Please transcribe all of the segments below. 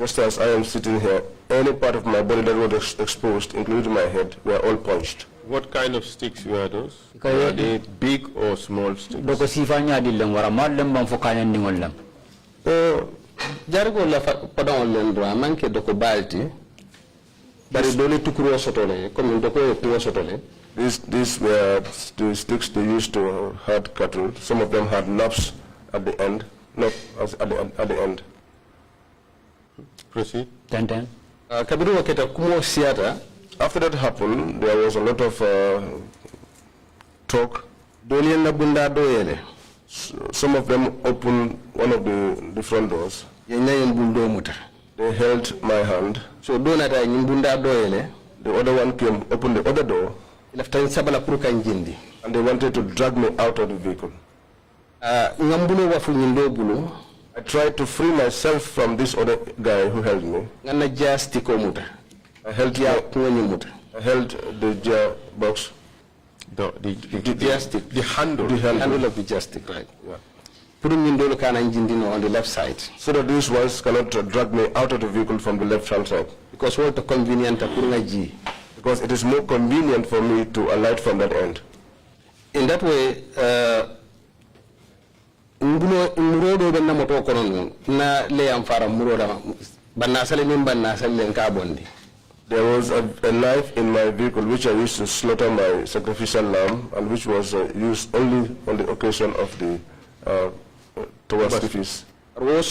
Just as I am sitting here, any part of my body that was exposed, including my head, were all punched. What kind of sticks were those? Were they big or small sticks? Doko sifanya dileng wara madlem bam fokanya ningolam. Jargo la padon lendro manke doko balti. Bari dole tukuro sotole, comme doko tuwo sotole. These were the sticks they used to hurt cattle. Some of them had knobs at the end, at the end. Proceed. Ten. Kabiru waketa kumo siata. After that happened, there was a lot of talk. Some of them opened one of the front doors. They held my hand. So the other one came, opened the other door, and they wanted to drag me out of the vehicle. I tried to free myself from this other guy who held me. I held the jar box. The handle. The handle of the jar stick, right? Yeah. Putting in on the left side. So that these ones cannot drag me out of the vehicle from the left-hand side. Because what the convenient because it is more convenient for me to alight from that end. In that way, there was a knife in my vehicle which I used to slaughter my sacrificial lamb, and which was used only on the occasion of the Testifies. But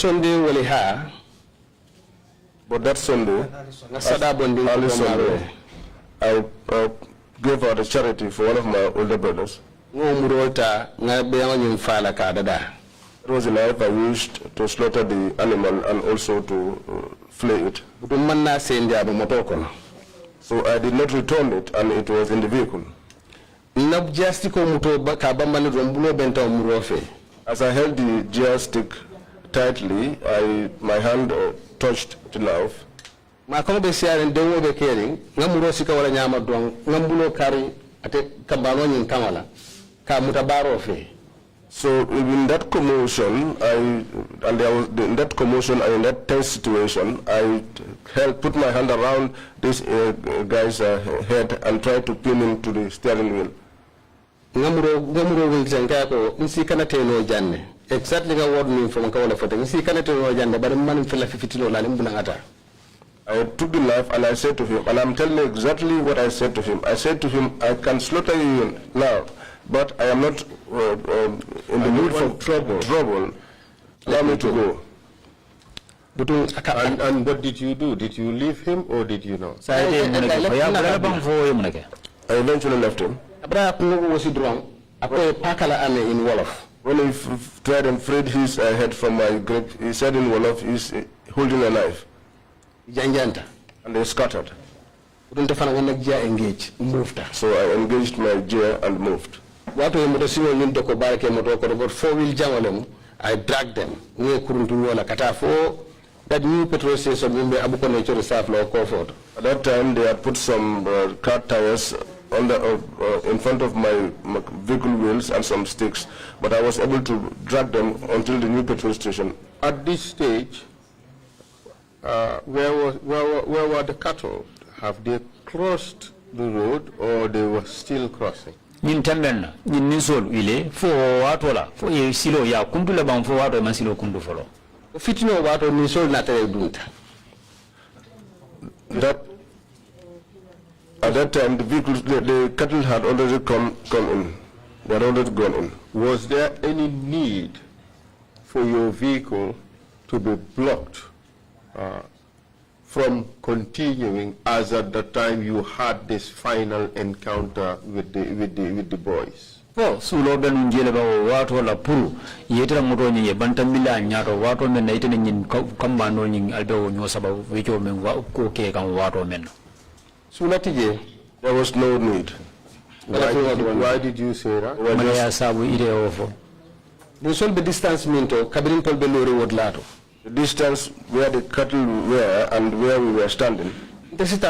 that Sunday, early Sunday, I gave out a charity for one of my older brothers. It was a knife I used to slaughter the animal and also to flay it. So I did not return it, and it was in the vehicle. As I held the jar stick tightly, my hand touched the knife. So in that commotion, in that commotion and in that tense situation, I put my hand around this guy's head and tried to pin him to the steering wheel. Exactly what mean from Kawala Fote. I took the knife and I said to him, and I'm telling you exactly what I said to him. I said to him, I can slaughter you now, but I am not in the mood for trouble. Allow me to go. And what did you do? Did you leave him or did you not? I eventually left him. When he tried and freed his head from my grip, he said in Wolof, he's holding a knife. And they scattered. So I engaged my gear and moved. I dragged them. That new petrol station Abuko Nature Reserve Law Comfort. At that time, they had put some car tires on the, in front of my vehicle wheels and some sticks, but I was able to drag them until the new petrol station. At this stage, where were the cattle? Have they crossed the road or they were still crossing? Nin tembenna nin nisol ile fo watola fo e silo ya kundu la ban fo wato man silo kundu folo fitino wato nisol na tere dunta. That at that time the vehicles, the cattle had already come in. They had already gone in. Was there any need for your vehicle to be blocked from continuing, as at the time you had this final encounter with the boys? Oh, sulo ben njele ba wato la puru yetera moto nyi bantamila nyato wato men na itene nyin kamba no nyi albe nyo sababu wecho men ko ke kan wato men. Sulatije, there was no need. Why did you say that? Malaya sabu ide ofo. The sol be distance minto kabirin tol be lori wod lato. The distance where the cattle were and where we were standing. I could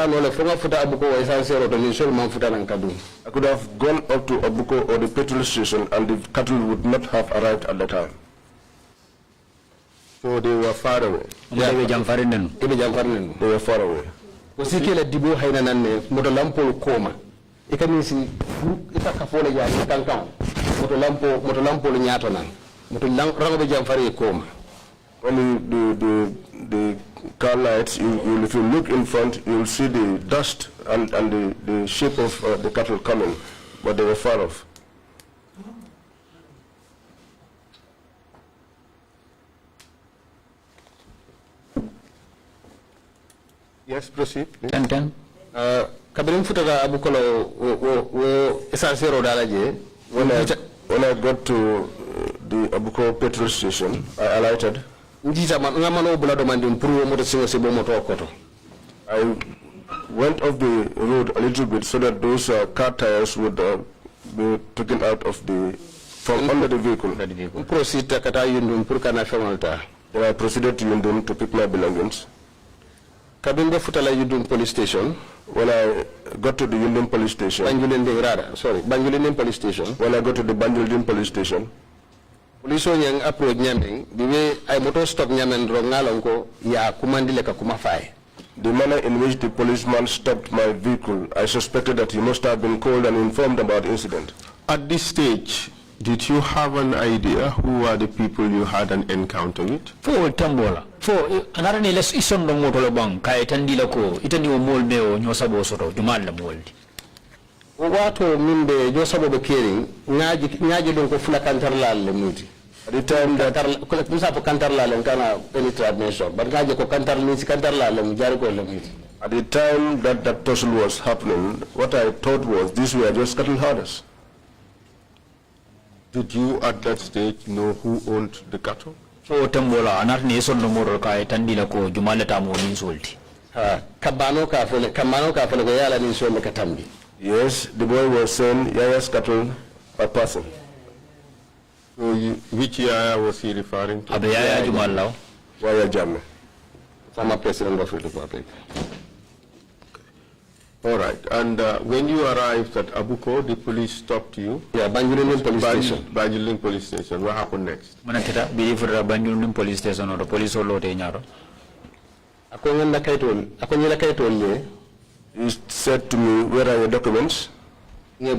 have gone up to Abuko or the petrol station and the cattle would not have arrived at the time. So they were far away. They were far away. Osikele dibo haina nanne moto lampo koma. Ikamisi ita kafola ya kankan. Moto lampo nyato nan. Moto rango be jamfari koma. When the car lights, if you look in front, you'll see the dust and the shape of the cattle coming, but they were far off. Yes, proceed. Kabirim futata abukolo wo esansero dalaje. When I got to the Abuko petrol station, I alighted. I went off the road a little bit so that those car tires would be taken out of from under the vehicle. Then I proceeded to Yundum to pick my belongings. Police station. When I got to the Yundum police station. Banjulinding police station. When I got to the Banjulinding police station. Police yang approach nyameng the way I motor stop nyamen rongalonko ya kumandile ka kumafai. The manner in which the policeman stopped my vehicle, I suspected that he must have been called and informed about the incident. At this stage, did you have an idea who are the people you had an encounter with? For tambola. For another less ison no motor bang kay tandila ko itani o molmeo nyosabo soto jumal la moldi. Wato mimbe josabo be kering ngaji don ko fula kantarlal le muti. At the time that musa po kantarlal kana penetrate nation but ngaji ko kantarlal le mujari ko le muti. At the time that that tussle was happening, what I thought was these were just cattle herders. Did you at that stage know who owned the cattle? For tambola anar ne son no motor kay tandila ko jumala tamo min solti. Kamano ka fele ko yala ni so me katambi. Yes, the boy was saying Yaya's cattle per person. So which Yaya was he referring to? Abe Yaya Jumalao. Yaya Jamme. Former president of the Republic. All right. And when you arrived at Abuko, the police stopped you? Yeah, Banjulinding police station. Banjulinding police station. What happened next? Manakita, believe for Banjulinding police station or the police or lote nyaro. He said to me, where are your documents? I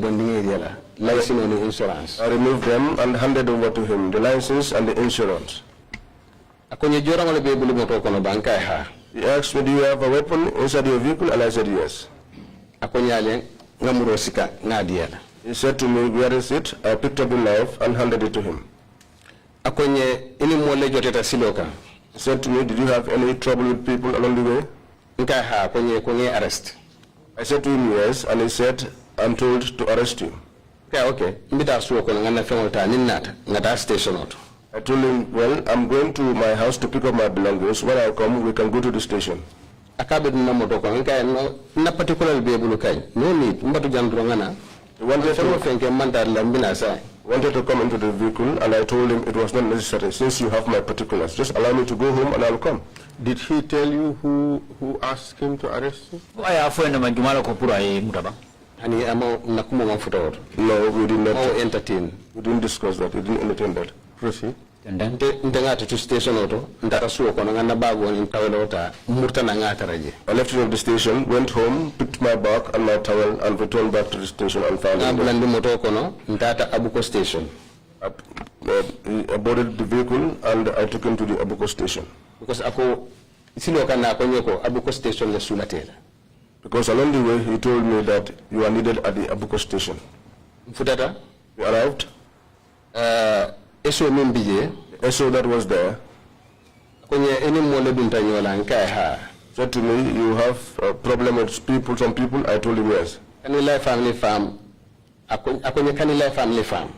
removed them and handed over to him the license and the insurance. He asked me, do you have a weapon inside your vehicle? And I said, yes. He said to me, where is it? I picked up the knife and handed it to him. He said to me, did you have any trouble with people along the way? Arrest. I said to him, yes, and he said, I'm told to arrest you. Okay. I told him, well, I'm going to my house to pick up my belongings. When I come, we can go to the station. No need. He wanted to come into the vehicle, and I told him it was not necessary. Since you have my particulars, just allow me to go home and I'll come. Did he tell you who asked him to arrest you? No, we did not entertain. We didn't discuss that. We didn't entertain that. Proceed. And then I left it at the station, went home, picked my bag and my towel, and returned back to the station and found him. I boarded the vehicle and I took him to the Abuko station. Because along the way he told me that you are needed at the Abuko station. We arrived. SO that was there said to me, you have a problem with people, some people? I told him yes. Family farm. Family farm.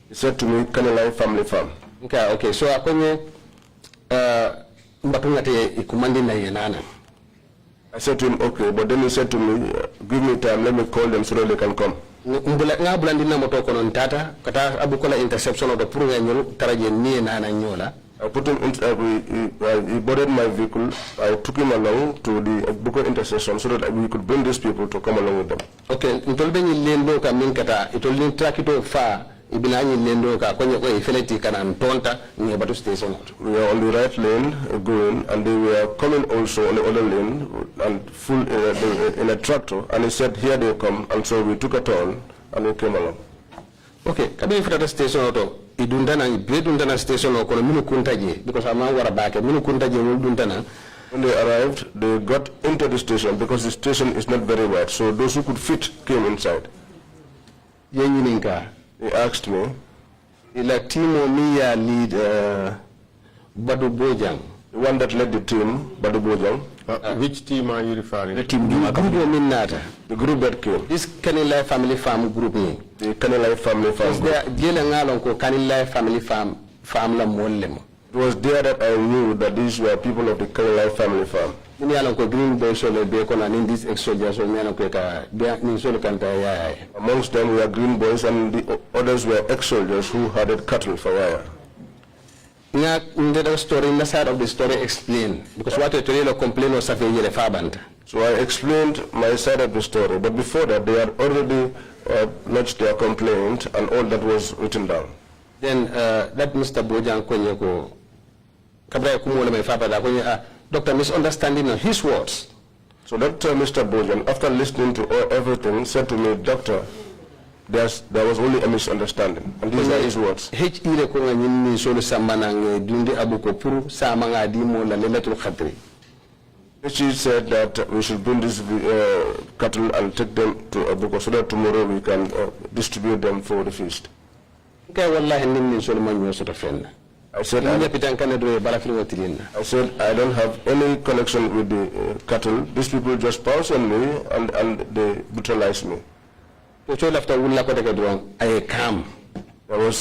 He said to me, Kanilai family farm. Okay, so I said to him, okay, but then he said to me, give me time, let me call them so that they can come. I put him in, he boarded my vehicle. I took him along to the Abuko intersection so that we could bring these people to come along with them. Okay, ibina ni lendo ka kwenye kwa ifeleti kana ntonta ni batu station. We are on the right lane going, and they were coming also on the other lane and full in a tractor, and he said, here they come, and so we took a turn and we came along. Okay, kabi ifutata station auto idundana ibedundana station oko minu kuntaje because I'm wara back minu kuntaje dundana. When they arrived, they got into the station because the station is not very wide, so those who could fit came inside. He asked me, ila timo miya lead Badu Bojang, the one that led the team, Badu Bojang. Which team are you referring to? The team the group that came. This Kanilai family farm group. The Kanilai family farm group. Kanilai family farm la mollem. It was there that I knew that these were people of the Kanilai family farm. Green boys and these ex-soldiers amongst them were green boys, and the others were ex-soldiers who herded cattle for wire. The story in the side of the story explain because what you complain was so I explained my side of the story, but before that they had already lodged their complaint and all that was written down. Then that Mr. Bojang Konyeko Kabra Kumola my father Dr. misunderstanding of his words. So Dr. Mr. Bojan, after listening to everything, said to me, Doctor, there was only a misunderstanding. And these are his words. He said that we should bring these cattle and take them to Abuko so that tomorrow we can distribute them for the feast. I said, I don't have any connection with the cattle. These people just pounced on me and they brutalized me. I calm. There was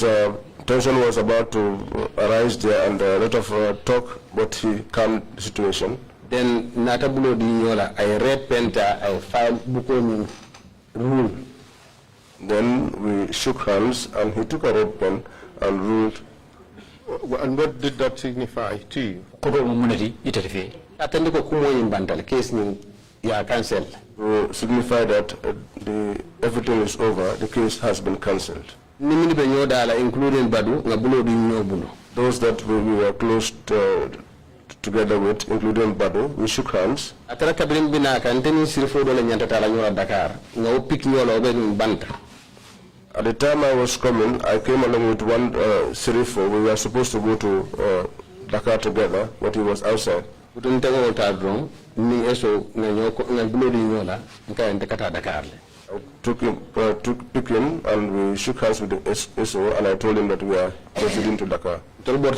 tension was about to arise there and a lot of talk, but he calmed the situation. Then Natabulo Dinola, I read Penta, I filed Bukonin rule. Then we shook hands and he took a red pen and ruled. And what did that signify to you? Case cancelled. To signify that everything is over, the case has been cancelled. Including Badu, those that we were close together with, including Badu, we shook hands. At the time I was coming, I came along with one Serifo. We were supposed to go to Dakar together, but he was outside. I took him and we shook hands with the SO, and I told him that we are proceeding to Dakar. That was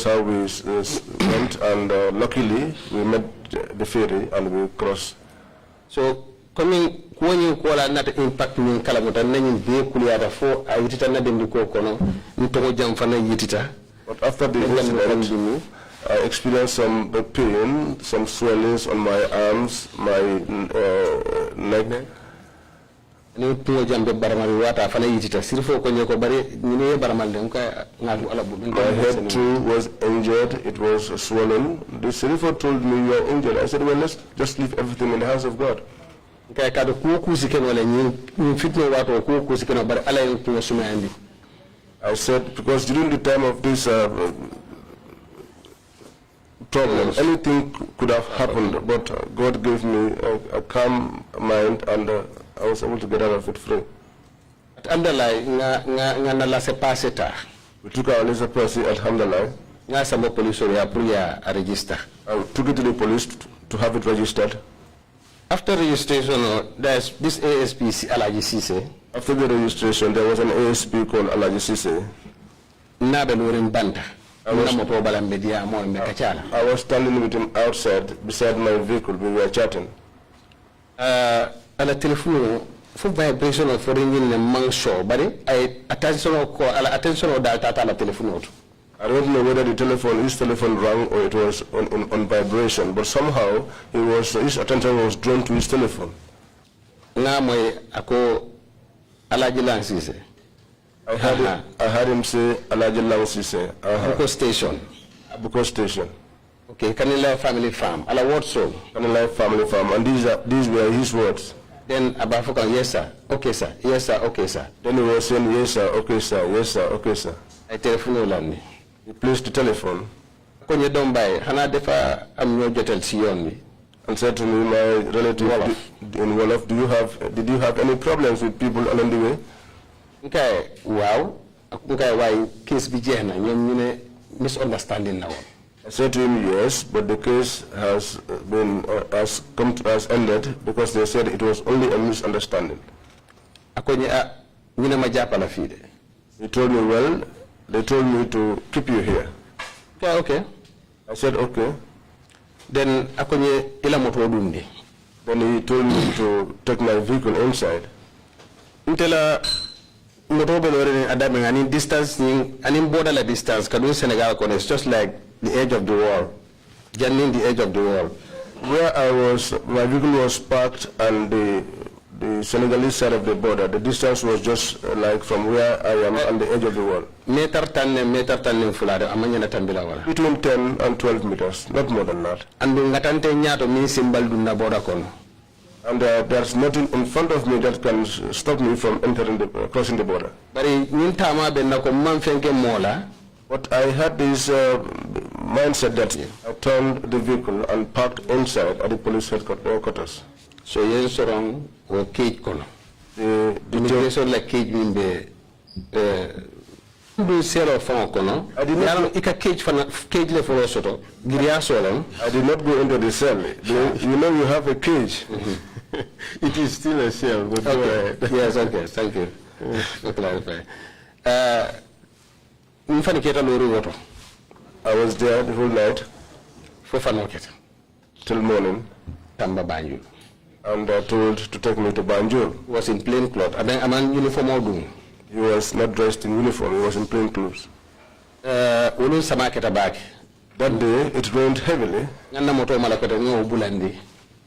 how we went, and luckily we met the ferry and we crossed. So coming when you call not impact in Kalamuta, then you kuliada for I did another in the Kokono, Ntomo Jamfana Yitita. But after the incident, I experienced some pain, some swellings on my arms, my neck. My head too was injured, it was swollen. The Serifo told me you are injured. I said, well, let's just leave everything in the hands of God. I said, because during the time of this problem, anything could have happened, but God gave me a calm mind and I was able to get out of it free. We took our laser Percy at Alhamdulillah. I took it to the police to have it registered. After registration, there's this ASP Alagie Ceesay. After the registration, there was an ASP called Alagie Ceesay. I was standing with him outside beside my vehicle. We were chatting. Ala telephone for vibration of foreign in the man show, but I attention or data ala telephone. I don't know whether his telephone rang or it was on vibration, but somehow his attention was drawn to his telephone. I heard him say Alagie Ceesay. Abuko Station. Abuko Station. Okay, Kanilai Family Farm. Ala what so? Kanilai Family Farm, and these were his words. Then Abafoka, yes sir, okay sir, yes sir, okay sir. Then he was saying, yes sir, okay sir, yes sir, okay sir. I telephone Lani. He placed the telephone Konye don't buy, Hana defa amno jotel siyon mi. and said to me, my relative in Wolof, did you have any problems with people along the way? Okay, wow. Okay, why case bijena, nyine misunderstanding now. I said to him, yes, but the case has ended because they said it was only a misunderstanding. Akonye nyine majapa la fide. He told me, well, they told me to keep you here. Okay, okay. I said, okay. Then akonye ila moto dundi. Then he told me to take my vehicle inside. Intela moto belore adame ani distance ani border la distance kadu Senegal kono, it's just like the edge of the wall. Janning the edge of the wall. Where I was, my vehicle was parked and the Senegalese side of the border, the distance was just like from where I am on the edge of the wall. Meter tanne fulade amanya na tambila wala. Between 10 and 12 meters, not more than that. Andu ngatante nyato mi simbal dunna border kono. And there's nothing in front of me that can stop me from crossing the border. Bari nintama benna ko manfenke mola. But I had this mindset that I turned the vehicle and parked inside at the police headquarters. So yen sorong o cage kono. The immigration like cage mimbe do selo fon kono. I did not ika cage le for soto. Giria solon. I did not go into the cell. You know you have a cage. It is still a cell, but okay. go ahead. Yes, okay, thank you for clarifying. I was there the whole night till morning. Tamba Banjul. And told to take me to Banjul. He was in plain clothes. I mean, I'm in uniform. He was not dressed in uniform. He was in plain clothes. That day it rained heavily.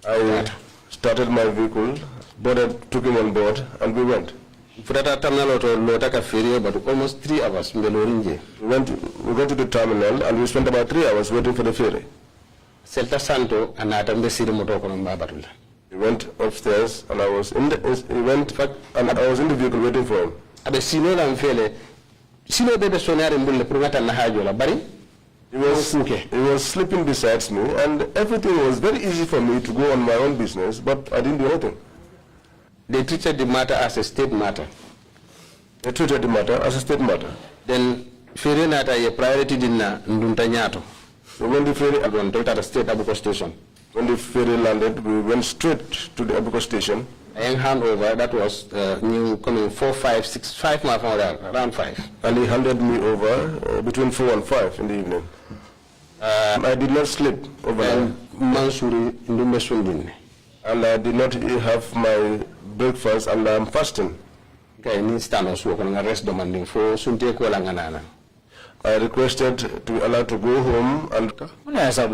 I started my vehicle, took him on board, and we went. But almost 3 hours. We went to the terminal and we spent about 3 hours waiting for the ferry. He went upstairs and I was in the vehicle waiting for him. He was sleeping beside me and everything was very easy for me to go on my own business, but I didn't do anything. They treated the matter as a state matter. They treated the matter as a state matter. Then ferry nata ye priority dinna ndunta nyato. So when the ferry state Abuko station. When the ferry landed, we went straight to the Abuko station. And handover, that was new coming 4, 5, 6, 5 miles around 5. And he handed me over between 4 and 5 in the evening. I did not sleep overnight. And I did not have my breakfast and I'm fasting. I requested to be allowed to go home and doctor. Africa,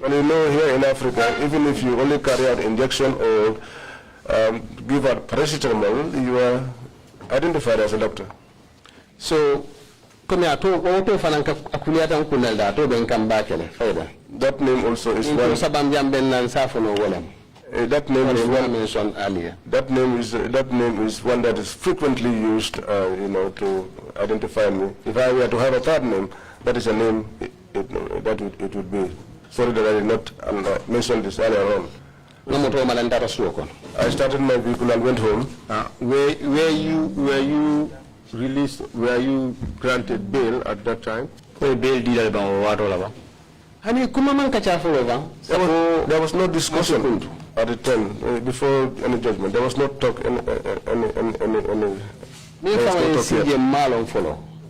well, you know, here in Africa, even if you only carry out injection or give out paracetamol, you are identified as a doctor. So, that name also is one. That name is one mentioned earlier. That name is one that is frequently used, to identify me. If I were to have a third name, that is a name it would be. Sorry that I did not mention this earlier on. I started my vehicle and went home. Were you released? Were you granted bail at that time? There was no discussion at the time before any judgment. There was no talk.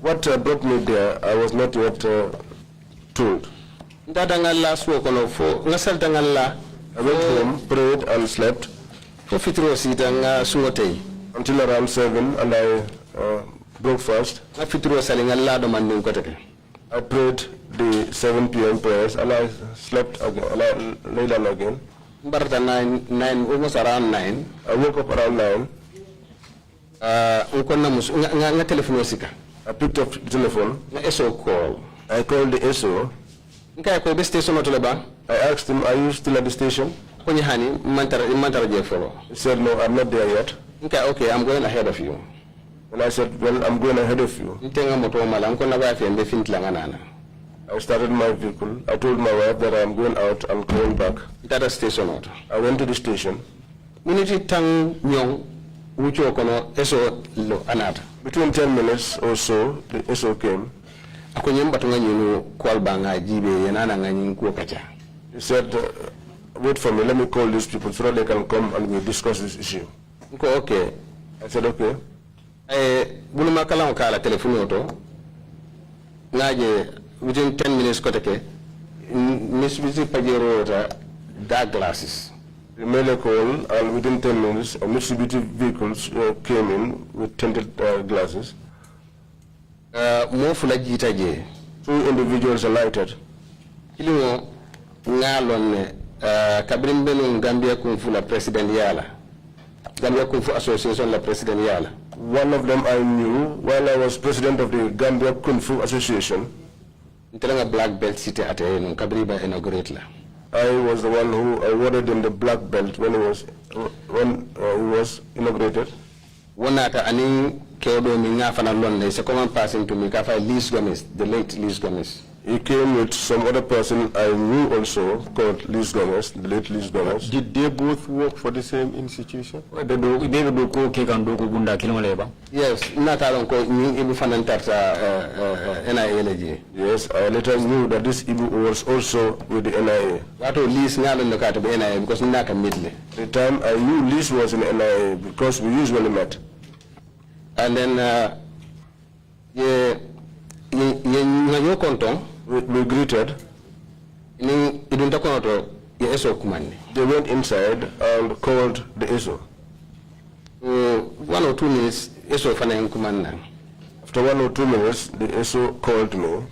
What brought me there, I was not yet told. I went home, prayed, and slept until around 7, and I broke fast. I prayed the 7 p.m. prayers, and I slept again, lay down again. Almost around 9. I woke up around 9. I picked up the telephone. SO call. I called the SO. Nka ko be station to leba. I asked him, are you still at the station? Ko ni hani mantara je follow. He said, no, I'm not there yet. Nka okay, I'm going ahead of you. And I said, well, I'm going ahead of you. Ntenga moto mala nko na wife mbe fintla nana. I started my vehicle. I told my wife that I'm going out and coming back. That station out. I went to the station. Minute tang nyong ucho kono eso lo anata. Between 10 minutes or so, the SO came. Ako nyemba tunga nyinu call banga jibe yenana nganyin ko kacha. He said, wait for me, let me call these people so that they can come and we discuss this issue. Nko okay. I said, okay. Buluma kala kala telephone auto. Ngaje within 10 minutes koteke Mitsubishi Pajero dark glasses. We made a call, and within 10 minutes, a Mitsubishi vehicles came in with tinted glasses. More fulajita je. 2 individuals alighted. Kilimo ngalon kabrimbenu Gambia Kung Fu la President Yala. Gambia Kung Fu Association la President Yala. One of them I knew while I was president of the Gambia Kung Fu Association. Ntelanga black belt city at no kabriba inaugurate la. I was the one who awarded him the black belt when he was inaugurated. Wonata ani keodo mi ngafana londe se common passing to me kafa Liz Gomez, the late Liz Gomez. He came with some other person I knew also called Liz Gomez, the late Liz Gomez. Did they both work for the same institution? Yes, not ko ni ibu fanantata NIA. Yes, I later knew that this Ibu was also with the NIA. Wato Liz ngalo ndokata be NIA because naka midle. The time I knew Liz was in NIA because we usually met. And then we greeted. They went inside and called the ESO. 1 or 2 minutes, ESO fana kumanda. After 1 or 2 minutes, the ESO called me.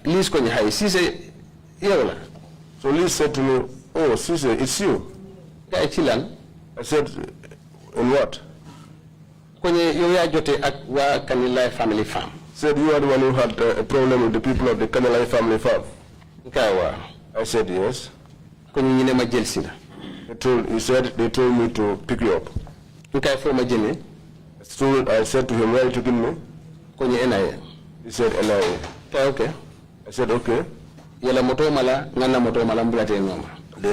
Liz kwenye hai, Ceesay, yola. So Liz said to me, oh, Ceesay, it's you. I said, in what? Kwenye yoya jote wa Kanilai family farm. Said you are the one who had a problem with the people of the Kanilai family farm. I said yes. He said they told me to pick you up. I said to him, where are you taking me? He said NIA. Okay. I said okay. They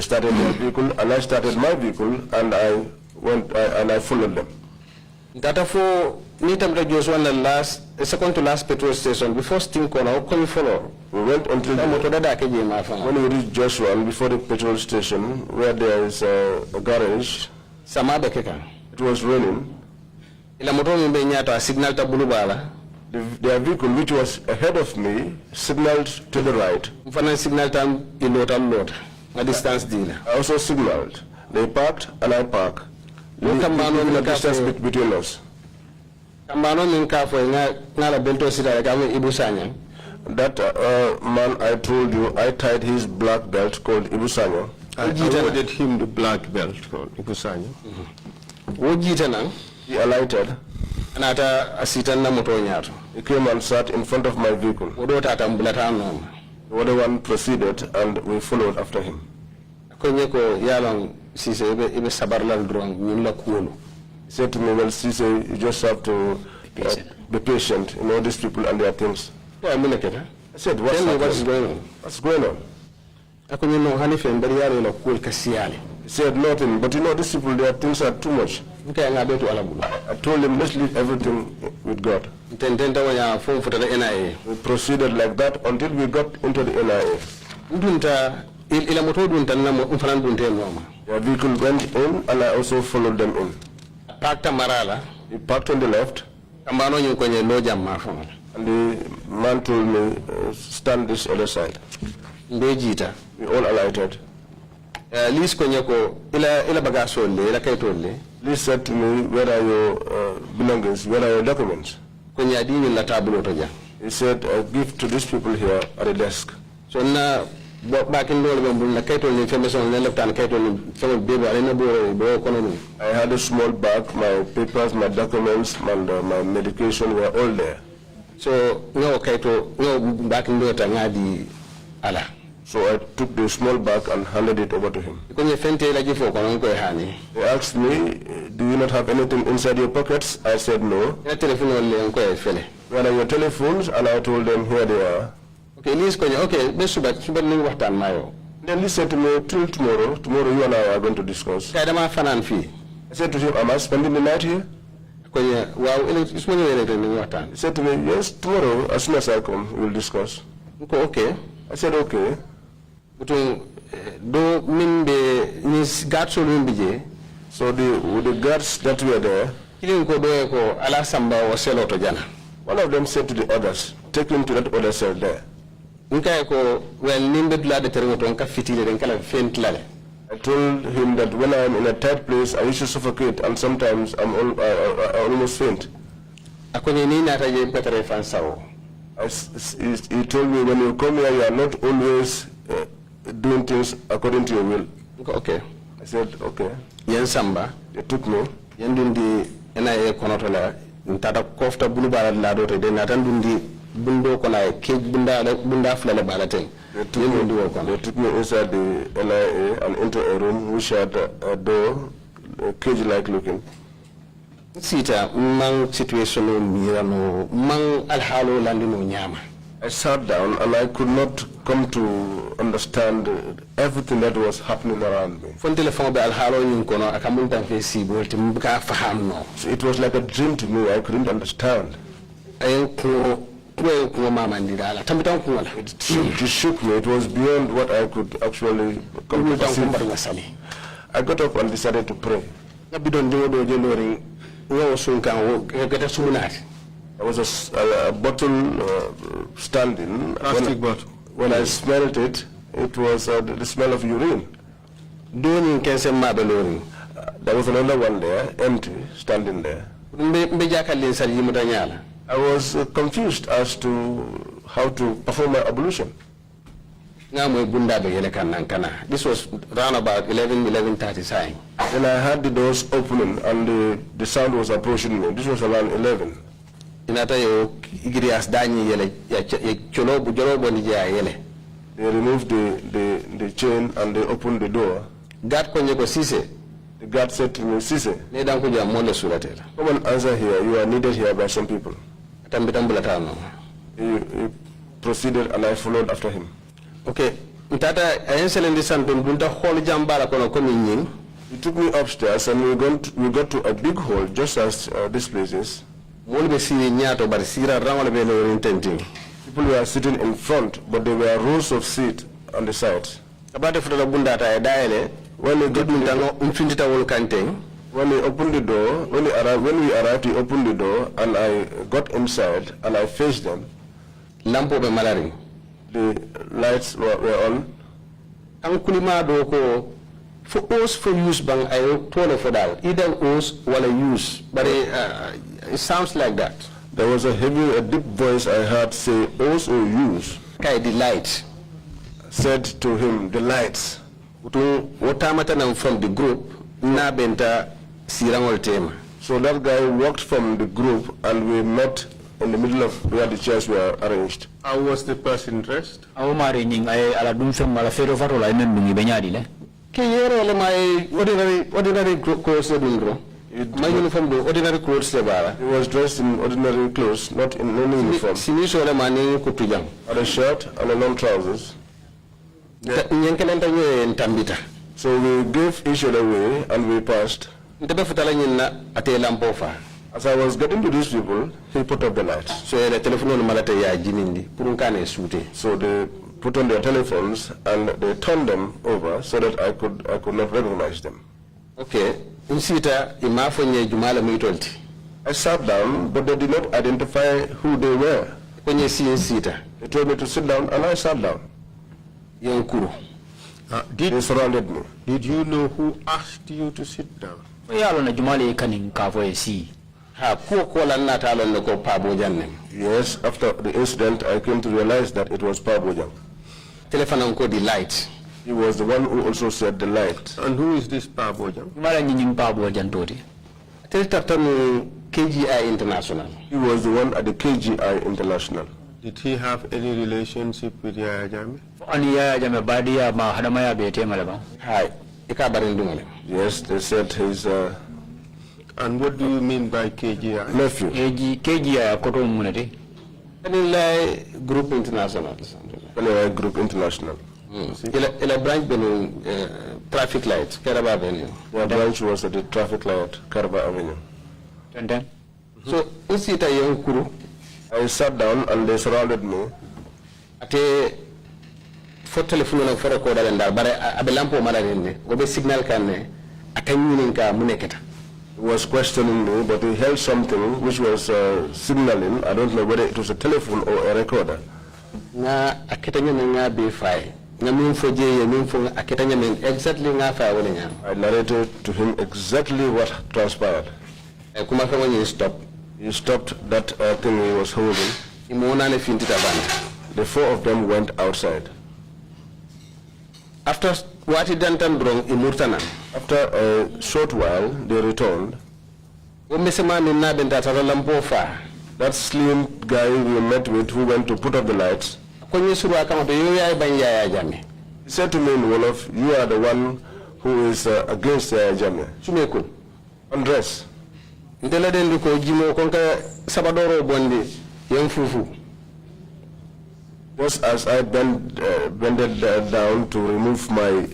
started their vehicle and I started my vehicle and I went and I followed them. Data for Nitam Radios one the second to last petrol station before Sting Corner, how can you follow? We went until when we reached Joshua before the petrol station where there is a garage. It was raining. Their vehicle, which was ahead of me, signaled to the right. I also signaled. They parked and I parked. The distance between us. That man I told you, I tied his black belt called Ibusanya. I awarded him the black belt called Ibusanya. He alighted. He came and sat in front of my vehicle. The other one proceeded and we followed after him. He said to me, well, Ceesay, you just have to be patient, you know, these people and their things. I said, what's going on? What's going on? He said, nothing, but you know, these people, their things are too much. I told him, let's leave everything with God. We proceeded like that until we got into the NIA. Their vehicle went in and I also followed them in. He parked on the left. And the man told me, stand this other side. We all alighted. Liz said to me, where are your belongings, where are your documents? He said, give to these people here at the desk. So now, back in information I had a small bag, my papers, my documents, and my medication were all there. So no back in So I took the small bag and handed it over to him. He asked me, do you not have anything inside your pockets? I said no. Where are your telephones? And I told them, here they are. Then he said to me, till tomorrow. Tomorrow you and I are going to discuss. I said to him, am I spending the night here? He said to me, yes, tomorrow, as soon as I come, we'll discuss. Okay. I said, okay. So the guards that were there, one of them said to the others, take him to that other cell there. I told him that when I'm in a tight place, I used to suffocate, and sometimes I almost faint. He told me, when you come here, you are not always doing things according to your will. Okay. I said, okay. They took me. bundo kola cage bunda flele balate. They took me inside the NIA and into a room which had a door, cage-like looking. Sita mang situation mirano mang alhalo landino nyama. I sat down and I could not come to understand everything that was happening around me. So it was like a dream to me. I couldn't understand. It shook me. It was beyond what I could actually come to perceive. I got up and decided to pray. There was a bottle standing. Plastic bottle. When I smelled it, it was the smell of urine. There was another one there, empty, standing there. I was confused as to how to perform my ablution. This was around about 11:30. Then I heard the doors opening and the sound was approaching me. This was around 11. They removed the chain and they opened the door. The guard said to me, Ceesay, come and answer here. You are needed here by some people. He proceeded and I followed after him. Okay. He took me upstairs and we got to a big hall just as this place is. People were sitting in front, but there were rows of seats on the sides. When they opened the door, when we arrived, he opened the door, and I got inside, and I faced them. The lights were on. For us for use bang, I told her for that. Either us or use, but it sounds like that. There was a deep voice I heard say, us or use. Okay, the lights. Said to him, the lights. From the group, so that guy walked from the group and we met in the middle of where the chairs were arranged. How was the person dressed? Ordinary clothes. He was dressed in ordinary clothes, not in any uniform. Had a shirt and a long trousers. So we gave each other way and we passed. As I was getting to these people, he put up the lights. So they put on their telephones and they turned them over so that I could not recognize them. Okay. I sat down, but they did not identify who they were. They told me to sit down, and I sat down. They surrounded me. Did you know who asked you to sit down? Yes, after the incident, I came to realize that it was Pabojang. The light. He was the one who also said the light. And who is this Pabojang? KGI International. He was the one at the KGI International. Did he have any relationship with Yaya Jammeh? Ani Yaya Jammeh badia ma hadamaya be temale ba. Hi. Ika barindungale. Yes, they said his And what do you mean by KGI? nephew. KGI koto munati. Kanilai Group International. Anyway, Group International. Ila branch benu traffic lights, Karaba Avenue. Their branch was at the traffic light, Karba Avenue. Tenten. So, usita yung kuru, I sat down and they surrounded me. ate for telephone na for recorder lenda, bare abelampo mararende, obe signal kanne, akanyini nka muneketa. He was questioning me, but he held something which was signaling. I don't know whether it was a telephone or a recorder. Nga aketanya nga B5. Nga minfo je minfo aketanya men exactly nga fa wala nya. I narrated to him exactly what transpired. Kuma fa wani stop. He stopped that thing he was holding. Imona ne fintita bana. The four of them went outside. After what he done wrong imurtana. After a short while, they returned. O mesema ni na benta lampo fa. That slim guy we met with who went to put up the lights, Konye suru akama be yo ya ban Yaya Jammeh. he said to me in Wolof, you are the one who is against Jammeh. Sumekul. Undress. Ndela dendu ko jimo konka sabadoro bondi yang fufu. Just as I bended down to remove my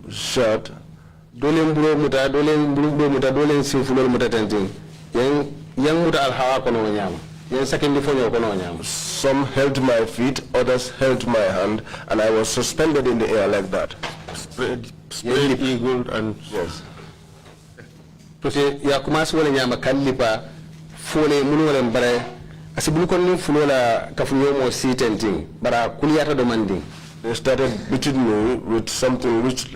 shirt, Dolen buro muta dolen buro muta dolen sinfulol muta tenting. Yang muta alhawa kono nyama. Yang sakindi fonyo kono nyama. some held my feet, others held my hand, and I was suspended in the air like that. Spread eagle and Yes. Tote ya kumasi wala nyama kalipa fole munu wala mbare asibulu konni fulola kafunyo mo si tenting bara kuliyata do manding. They started beating me with something which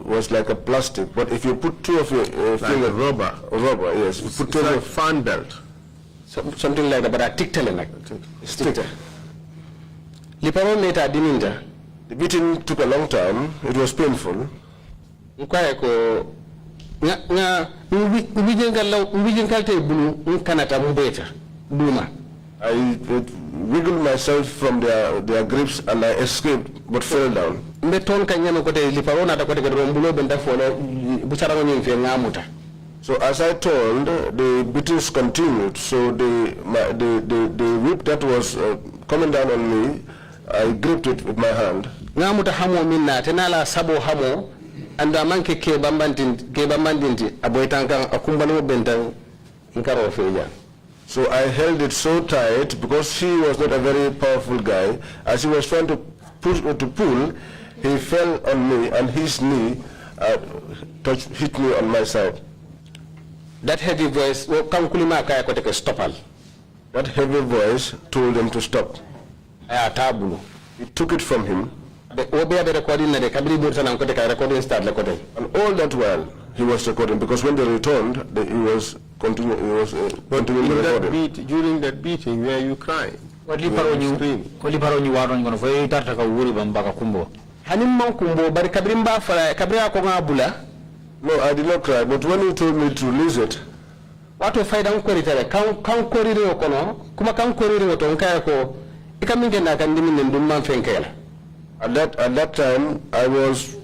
was like a plastic, but if you put two of your fingers, rubber. rubber, yes, you put It's two of like your fan belt. Something like that, but I tiktele like stick. Liparo meta dininja. The beating took a long time. It was painful. Nkwaye ko nga ubijengal te bulu nkanata mbeta duma. I wiggled myself from their grips and I escaped, but fell down. Mbe ton kanyama kote liparo na kote ke rombulo benda fole bucharango nyimfe ngamuta. So as I told, the beatings continued. So the whip that was coming down on me, I gripped it with my hand. Ngamuta hamo minna tenala sabo hamo anda manke ke bambandinti aboitanka akumbalo benta nkaro feja. So I held it so tight because he was not a very powerful guy. As he was trying to pull, he fell on me and his knee hit me on my side. That heavy voice kankulima kaya kote stopal. That heavy voice told him to stop. Aya tabulu. He took it from him. Obe abe recording na de kabri bursa na kote ka recording start le kote. And all that while he was recording, because when they returned, he was continuing the recording. During that beating, were you crying? Liparo ni waron kono fo tarta ka wuri bambaka kumbo. Hanim man kumbo bari kabri mba fara kabri ako ngabula. No, I did not cry, but when he told me to release it, Watu faida nkweri tare kan korire okono kuma kan korire oto nkaya ko ikaminge na kandimi ndumma fenkela. At that time, I was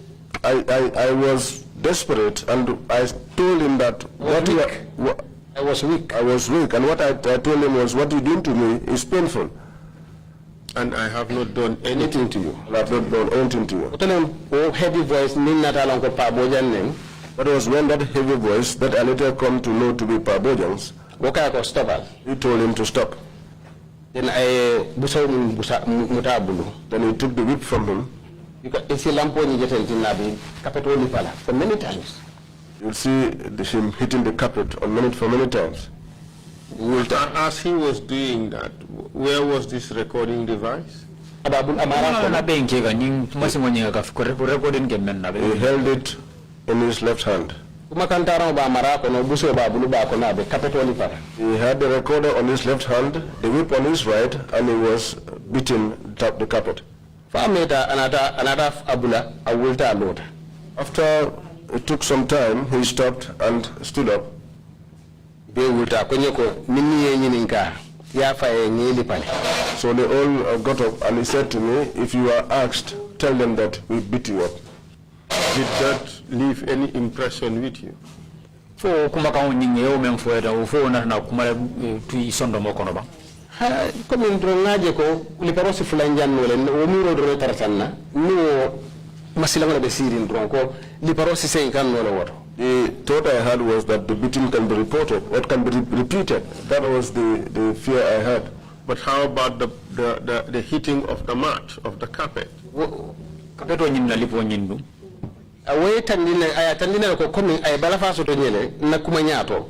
desperate, and I told him that I was weak. I was weak, and what I told him was, what you doing to me is painful. And I have not done anything to you. And I have not done anything to you. Otelem heavy voice ninna talonko pa bojan. That was when that heavy voice that I later come to know to be Pabojans, Wokaya ko stopal. he told him to stop. Then I busaw mutabulu. Then he took the whip from him. Isi lampo ni jetel tinabi kapetoli pala for many times. You'll see him hitting the carpet for many times. As he was doing that, where was this recording device? Ababul amara Na benke ga ning masimo nyega ka recording ke men na be. He held it in his left hand. kuma kantara ba amara ko no buso ba bulu ba ko na be kapetoli pala. He had the recorder on his left hand, the whip on his right, and he was beating the carpet. Fameta anata abula awulta alota. After it took some time, he stopped and stood up. Be wulta ko nyeko minni ye nyininka. So they all got up and he said to me, if you are asked, tell them that we beat you up. Did that leave any impression with you? Fo kuma ka nyinge o men fo eta o fo na kuma tu sondo mo kono ba. Ha ko min dro ngaje ko li parosi fulan janno le o miro dro tartanna no masila ngala be sirin dro ko li parosi sen kan no woto. The thought I had was that the beating can be reported, what can be repeated. That was the fear I had. But how about the hitting of the mat, of the carpet? Carpet o nyinna lipo nyindu. Awe tandine aya tandine ko komi ay bala fa soto nyele na kuma nyato.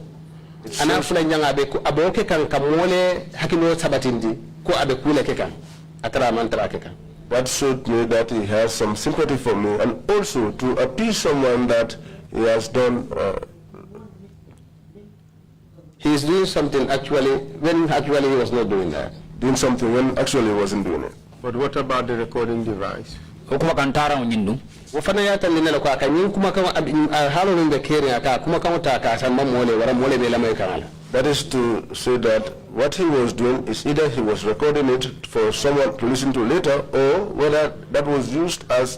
Ana fula nyanga be ko aboke kan kamole hakino sabatindi ko abe kule ke kan atara mantra ke kan. That showed me that he has some sympathy for me, and also to appease someone that he has done. He is doing something actually when actually he was not doing that. Doing something when actually he wasn't doing it. But what about the recording device? Kuma kantara nyindu. Wafana yata linelo kwa kanyin kuma kama halo nimbe kere aka kuma kama taka samba mole wala mole bela mai kanala. That is to say that what he was doing is either he was recording it for someone to listen to later, or whether that was used as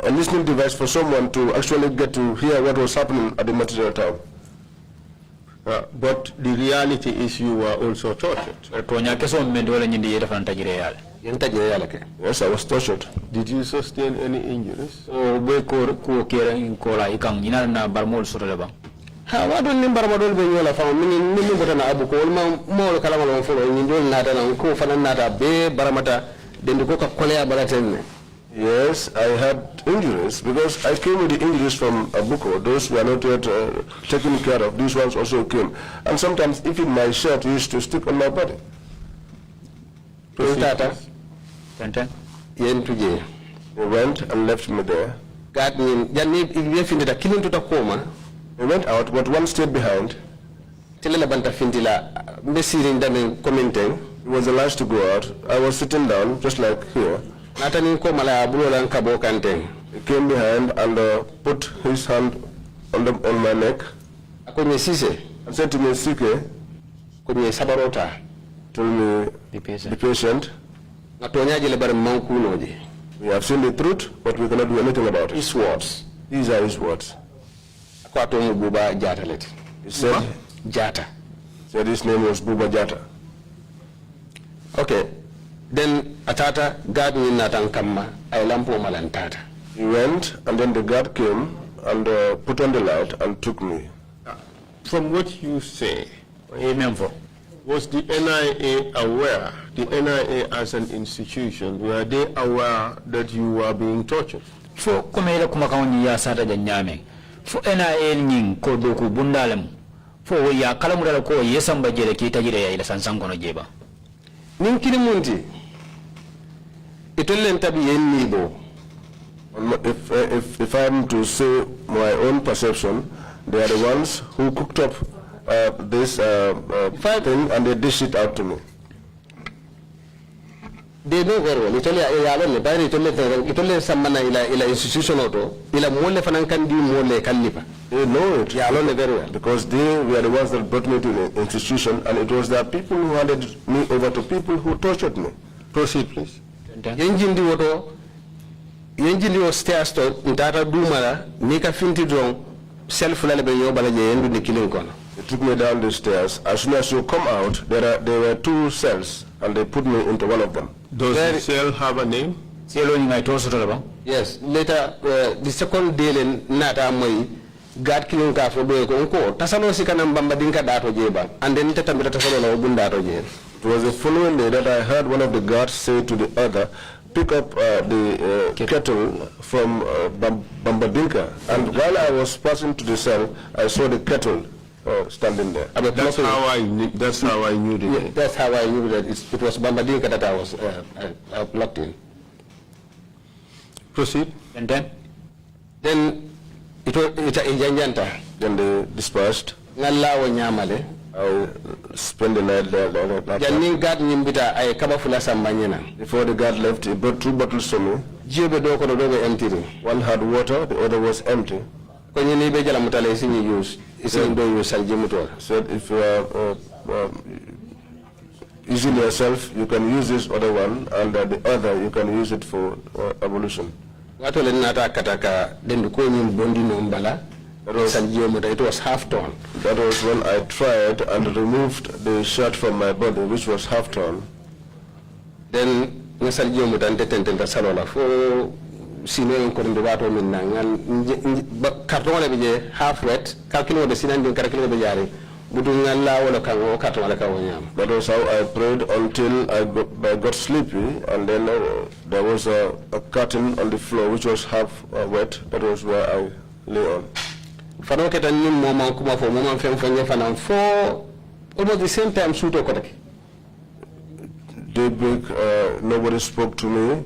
a listening device for someone to actually get to hear what was happening at the material time. But the reality is you were also tortured. Yes, I was tortured. Did you sustain any injuries? Yes, I had injuries because I came with the injuries from Abuko. Those were not yet taken care of. These ones also came. And sometimes even my shirt used to stick on my body. They went and left me there. They went out, but one stayed behind. He was the last to go out. I was sitting down, just like here. He came behind and put his hand on my neck and said to me, Ceesay, told me, be patient. We have seen the truth, but we cannot do anything about it. His words. These are his words. He said, Jata. Said his name was Buba Jata. Okay. Then atata guard ni natankamma ay lampo malantata. He went and then the guard came and put on the light and took me. From what you say, was the NIA aware, the NIA as an institution, were they aware that you were being tortured? Fo kumele kumakaoni ya sata janyame. Fo NIA nying ko doku bundalem. Fo ya kalamudala ko yesamba jere kita jere ya ila sansango no jeba. Ninkini munti. If I'm to say my own perception, they are the ones who cooked up this thing and they dish it out to me. They know very well. They know it very well because they were the ones that brought me to the institution, and it was the people who handed me over to people who tortured me. Proceed, please. Yenjindi wo stairs to ntata dumara nika finti drone self la be yobala je yendu ni killing kono. They took me down the stairs. As soon as you come out, there were 2 cells, and they put me into one of them. Does the cell have a name? Yes. Later, the second day nata moy God killing ka for do ko ko tasalo sikana mbamba dinka dato jeba, and then tatambita tasalo na obundato je. It was the following day that I heard one of the guards say to the other, pick up the kettle from Bambadinka. And while I was passing to the cell, I saw the kettle standing there. That's how I knew the name. Yeah, that's how I knew that it was Bambadinka that I was locked in. Proceed. And then? Then it was Injanta. Then they dispersed. I spent the night there. Before the guard left, he brought 2 bottles for me. One had water, the other was empty. Said if using yourself, you can use this other one, and the other, you can use it for abolition. It was half torn. That was when I tried and removed the shirt from my body, which was half torn. Then, sino ko ndo wato min nangal carton be half wet calculo de sinan din calculo be jari budu ngalla wala kan o carton wala kan wonyam. That was how I prayed until I got sleepy, and then there was a curtain on the floor which was half wet. That was where I lay on. Fano ketan nim moment kuma fo moment fem fanya fanan for almost the same time suto ko tak. Daybreak, nobody spoke to me.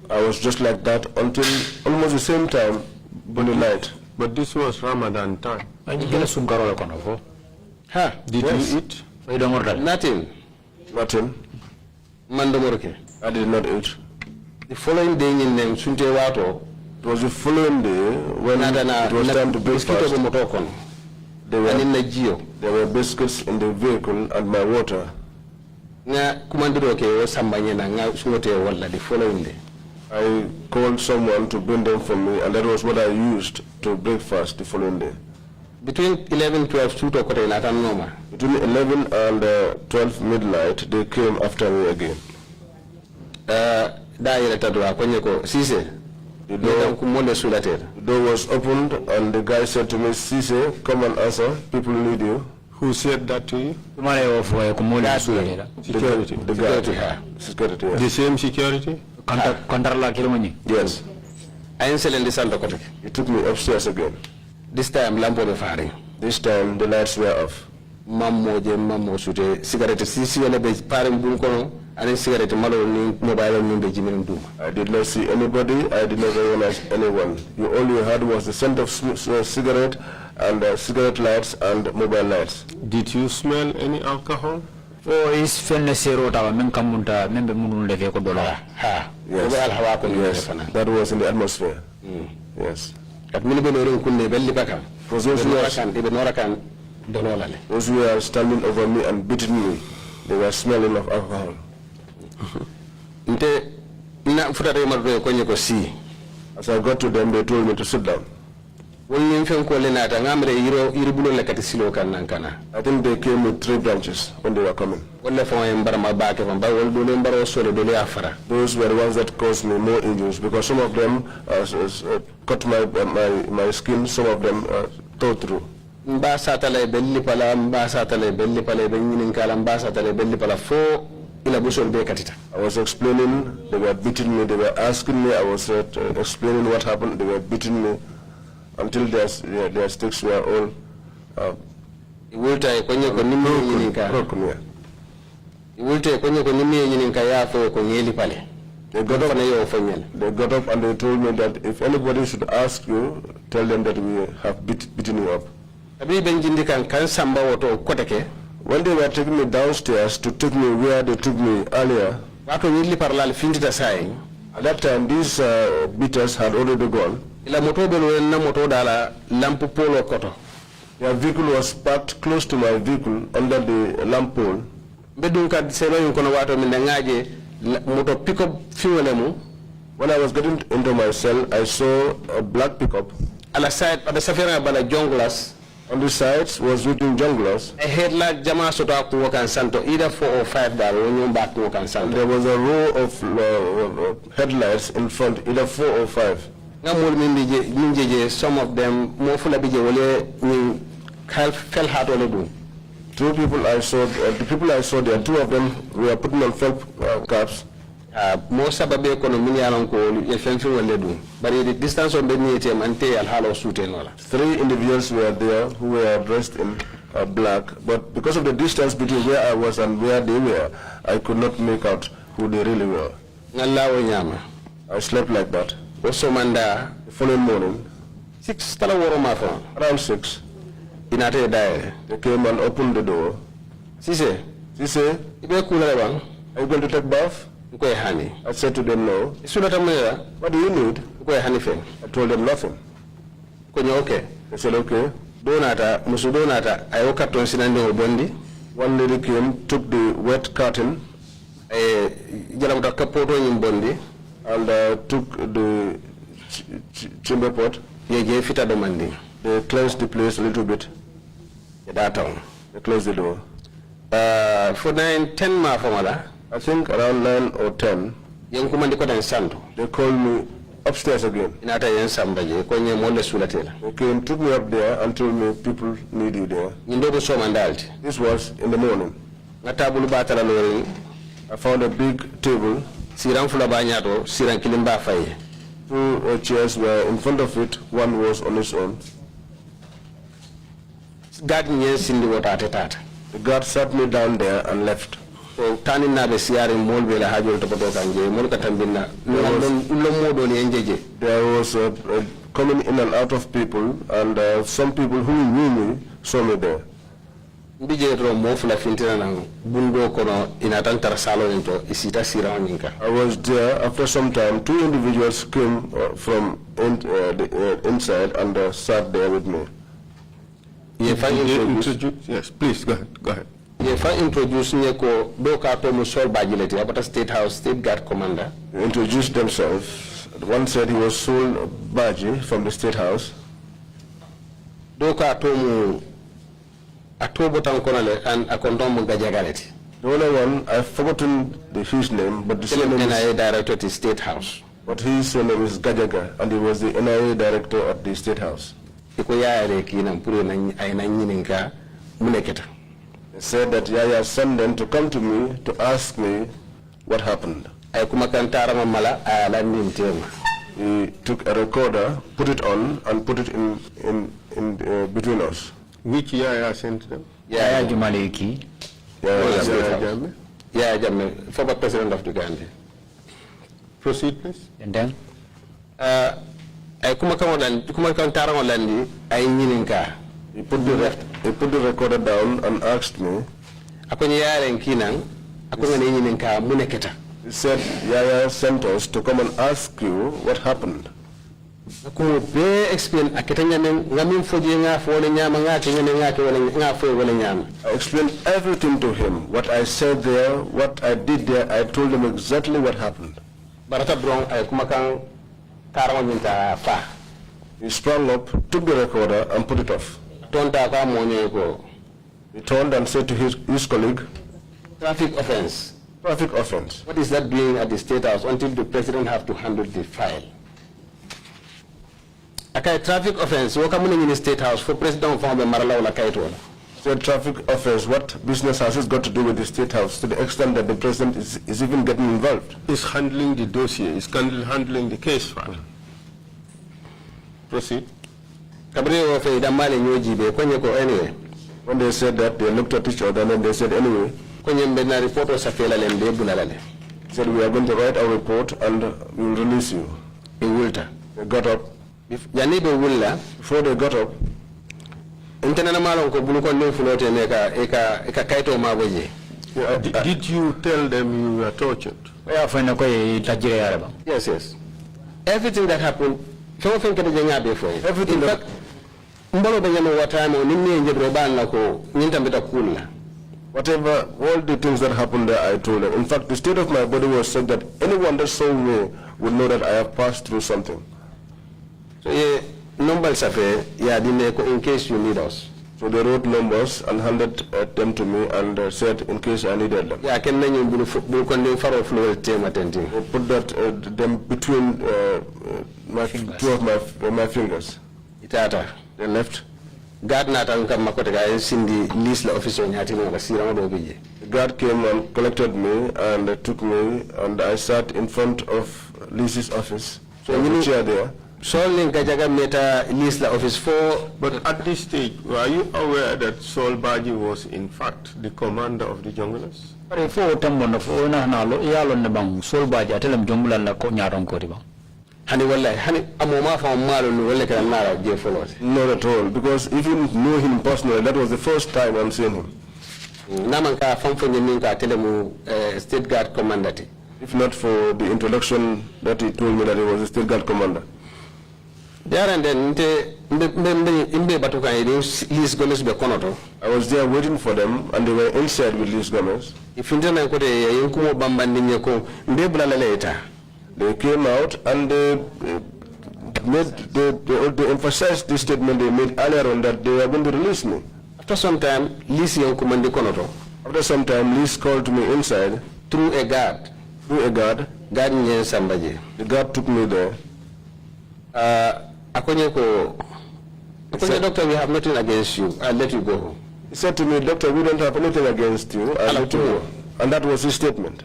I was just like that until almost the same time, bunny light. But this was Ramadan time. Huh? Did you eat? Nothing. Nothing. Mandomoroke. I did not eat. The following day in them sunte wato. It was the following day when it was time to breakfast. There were biscuits in the vehicle and my water. The following day. I called someone to bring them for me, and that was what I used to breakfast the following day. Between 11 12 Between 11 and 12 midnight, they came after me again. Ceesay. The door was opened, and the guy said to me, Ceesay, come and answer, people need you. Who said that to you? Security. The guy. Security, yes. The same security? Yes. He took me upstairs again. This time, lampo be firing. This time, the lights were off. Mammo sute cigarette sisi wala be param dum kono ani cigarette malo ni mobile ni be jimin dum. I did not see anybody. I did not recognize anyone. You all you had was the scent of cigarette and cigarette lights and mobile lights. Did you smell any alcohol? Oh, is fenne zero tawa men kamunta membe munun leve ko dola. Yes. Yes. That was in the atmosphere. Yes. At minimum kunne belli bakam. For those who were standing over me and beating me, they were smelling of alcohol. As I got to them, they told me to sit down. I think they came with 3 branches when they were coming. Those were the ones that caused me more injuries, because some of them cut my skin, some of them tore through. I was explaining, they were beating me, they were asking me, I was explaining what happened, they were beating me until their sticks were all broken. They got up and they told me that if anybody should ask you, tell them that we have beaten you up. When they were taking me downstairs to take me where they took me earlier, at that time these beaters had already gone. Their vehicle was parked close to my vehicle under the lamp pole. When I was getting into my cell, I saw a black pickup. On the sides was written junglers. A headlight Jama Soto and Santo, either 4 or 5 and there was a row of headlights in front, either 4 or 5. Some of them more full fell hard on the 2 people I saw, the people I saw there, 2 of them were putting on felt caps. Most of the economy but the distance of the ATM and 3 individuals were there who were dressed in black, but because of the distance between where I was and where they were, I could not make out who they really were. I slept like that. The following morning, 6 around 6, they came and opened the door. Ceesay, are you going to take bath? I said to them, no. What do you need? I told them nothing. They said, okay. One lady came, took the wet curtain, and took the chamber pot. They cleansed the place a little bit. They closed the door. For 9-10 I think around 9 or 10, they called me upstairs again. They came, took me up there and told me people need you there. This was in the morning. I found a big table. 2 chairs were in front of it, one was on its own. The guard sat me down there and left. There was coming in and out of people, and some people who knew me saw me there. I was there. After some time, 2 individuals came from the inside and sat there with me. Yes, please, go ahead. If I introduce Neko Doka Tomu Sol Bajileti about a state house, state guard commander. They introduced themselves. One said he was Sol Baji from the state house. Doka Tomu Atobotan Konale and Akondomu Gajagaleti. The other one, I've forgotten his name, but the same name is NIA director at the state house. But his name is Gajaga, and he was the NIA director at the state house. They said that Yaya sent them to come to me to ask me what happened. He took a recorder, put it on, and put it in between us. Which Yaya sent them? Yaya Jumaleki. Yaya Jammeh, former president of the Gambia. Proceed, please. And then? He put the recorder down and asked me. He said, Yaya sent us to come and ask you what happened. I explained everything to him. What I said there, what I did there, I told him exactly what happened. He sprang up, took the recorder, and put it off. He turned and said to his colleague, Traffic offense. Traffic offense. What is that doing at the State House until the president have to handle the file? Okay, traffic offense. What coming in the State House for President from the Marala Kaito? Said traffic offense. What business has it got to do with the State House to the extent that the president is even getting involved? He's handling the dossier. He's handling the case file. Proceed. Anyway, when they said that, they looked at each other and then they said, anyway, said we are going to write our report and we will release you. They got up. Before they got up, did you tell them you were tortured? Yes. Everything that happened, everything that whatever, all the things that happened there, I told them. In fact, the state of my body was such that anyone that saw me would know that I have passed through something. So, numbers in case you need us. So they wrote numbers and handed them to me and said in case I needed them. Yeah, can you put that them between two of my fingers. They left. The guard came and collected me and took me, and I sat in front of Lisa's office. So in the chair there. But at this stage, were you aware that Sol Baji was in fact the commander of the junglers? Not at all, because if you knew him personally, that was the first time I'm seeing him. State Guard commander. If not for the introduction that he told me that he was a state guard commander. There and then, I was there waiting for them, and they were inside with Liz Gomez. If you don't They came out and they emphasized this statement they made earlier on that they are going to release me. After some time, Liz After some time, Liz called me inside. Through a guard. The guard took me there. Doctor, we have nothing against you. I'll let you go home. He said to me, Doctor, we don't have anything against you. I'll let you go. And that was his statement.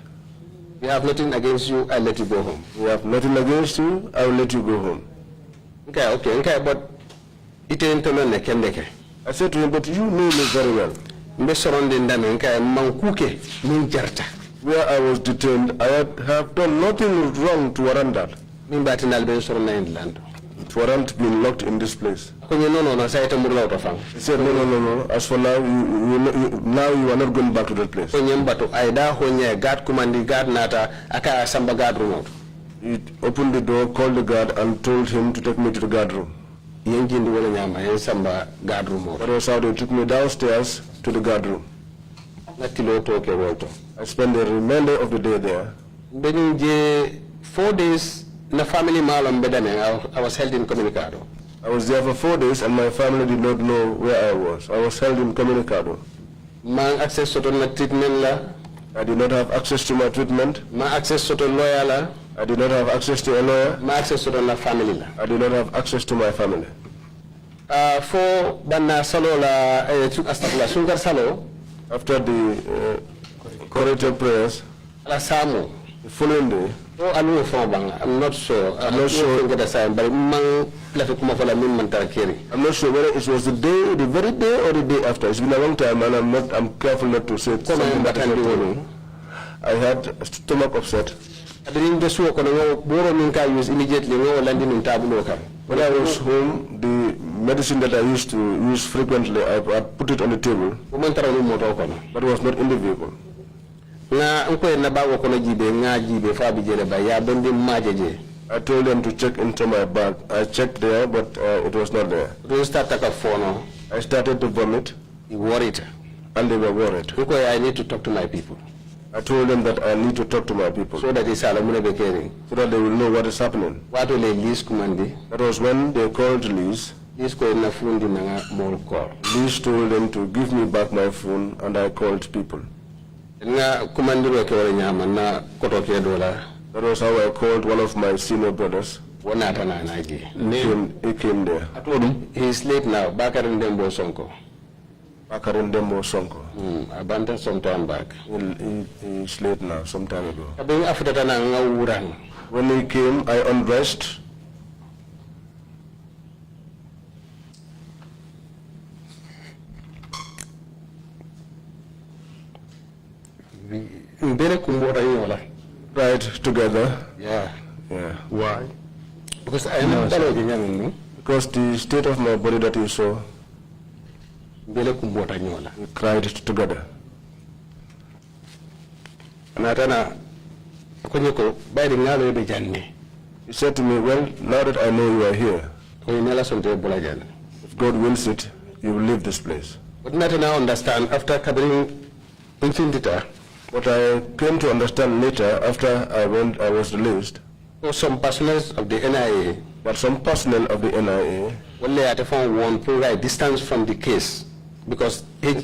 We have nothing against you. I'll let you go home. We have nothing against you. I will let you go home. Okay, but it ain't I said to him, but you know me very well. Where I was detained, I have done nothing wrong to warrant that. To warrant being locked in this place. He said, no. As for now, now you are not going back to that place. He opened the door, called the guard, and told him to take me to the guard room. That was how they took me downstairs to the guard room. I spent the remainder of the day there. 4 days, the family I was held in Comunicado. I was there for 4 days and my family did not know where I was. I was held in Comunicado. Access to my treatment. I did not have access to my treatment. Access to lawyer. I did not have access to a lawyer. Access to my family. I did not have access to my family. For Banna Salola, Sungar Salo. After the corrective prayers, the following day, I'm not sure. I'm not sure but I'm not sure whether it was the very day or the day after. It's been a long time and I'm careful not to say something that is not true. I had stomach upset. Immediately when I was home, the medicine that I used to use frequently, I put it on the table, but it was not in the vehicle. I told them to check into my bag. I checked there, but it was not there. I started to vomit. And they were worried. I need to talk to my people. I told them that I need to talk to my people so that they will know what is happening. That was when they called Liz. Liz told them to give me back my phone, and I called people. That was how I called one of my senior brothers. He came there. He is late now. Bakarin Dembo Sonko. Abandoned some time back. He's late now, some time ago. When he came, I undressed. Right together. Yeah. Why? Because I am because the state of my body that you saw. We cried together. He said to me, well, now that I know you are here, if God wills it, you will leave this place. But not now understand after covering Infinita. What I came to understand later after I was released. Some personnel of the NIA. But some personnel of the NIA. Well, they had found one provide distance from the case. Because that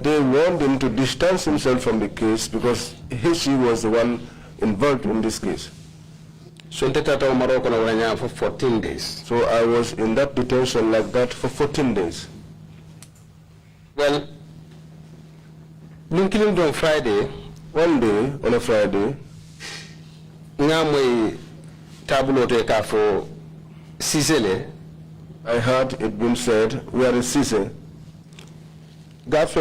they want him to distance himself from the case because he was the one involved in this case. So for 14 days. So I was in that detention like that for 14 days. Well, on Friday, one day on a Friday, Ceesay. I heard it been said, where is Ceesay? Because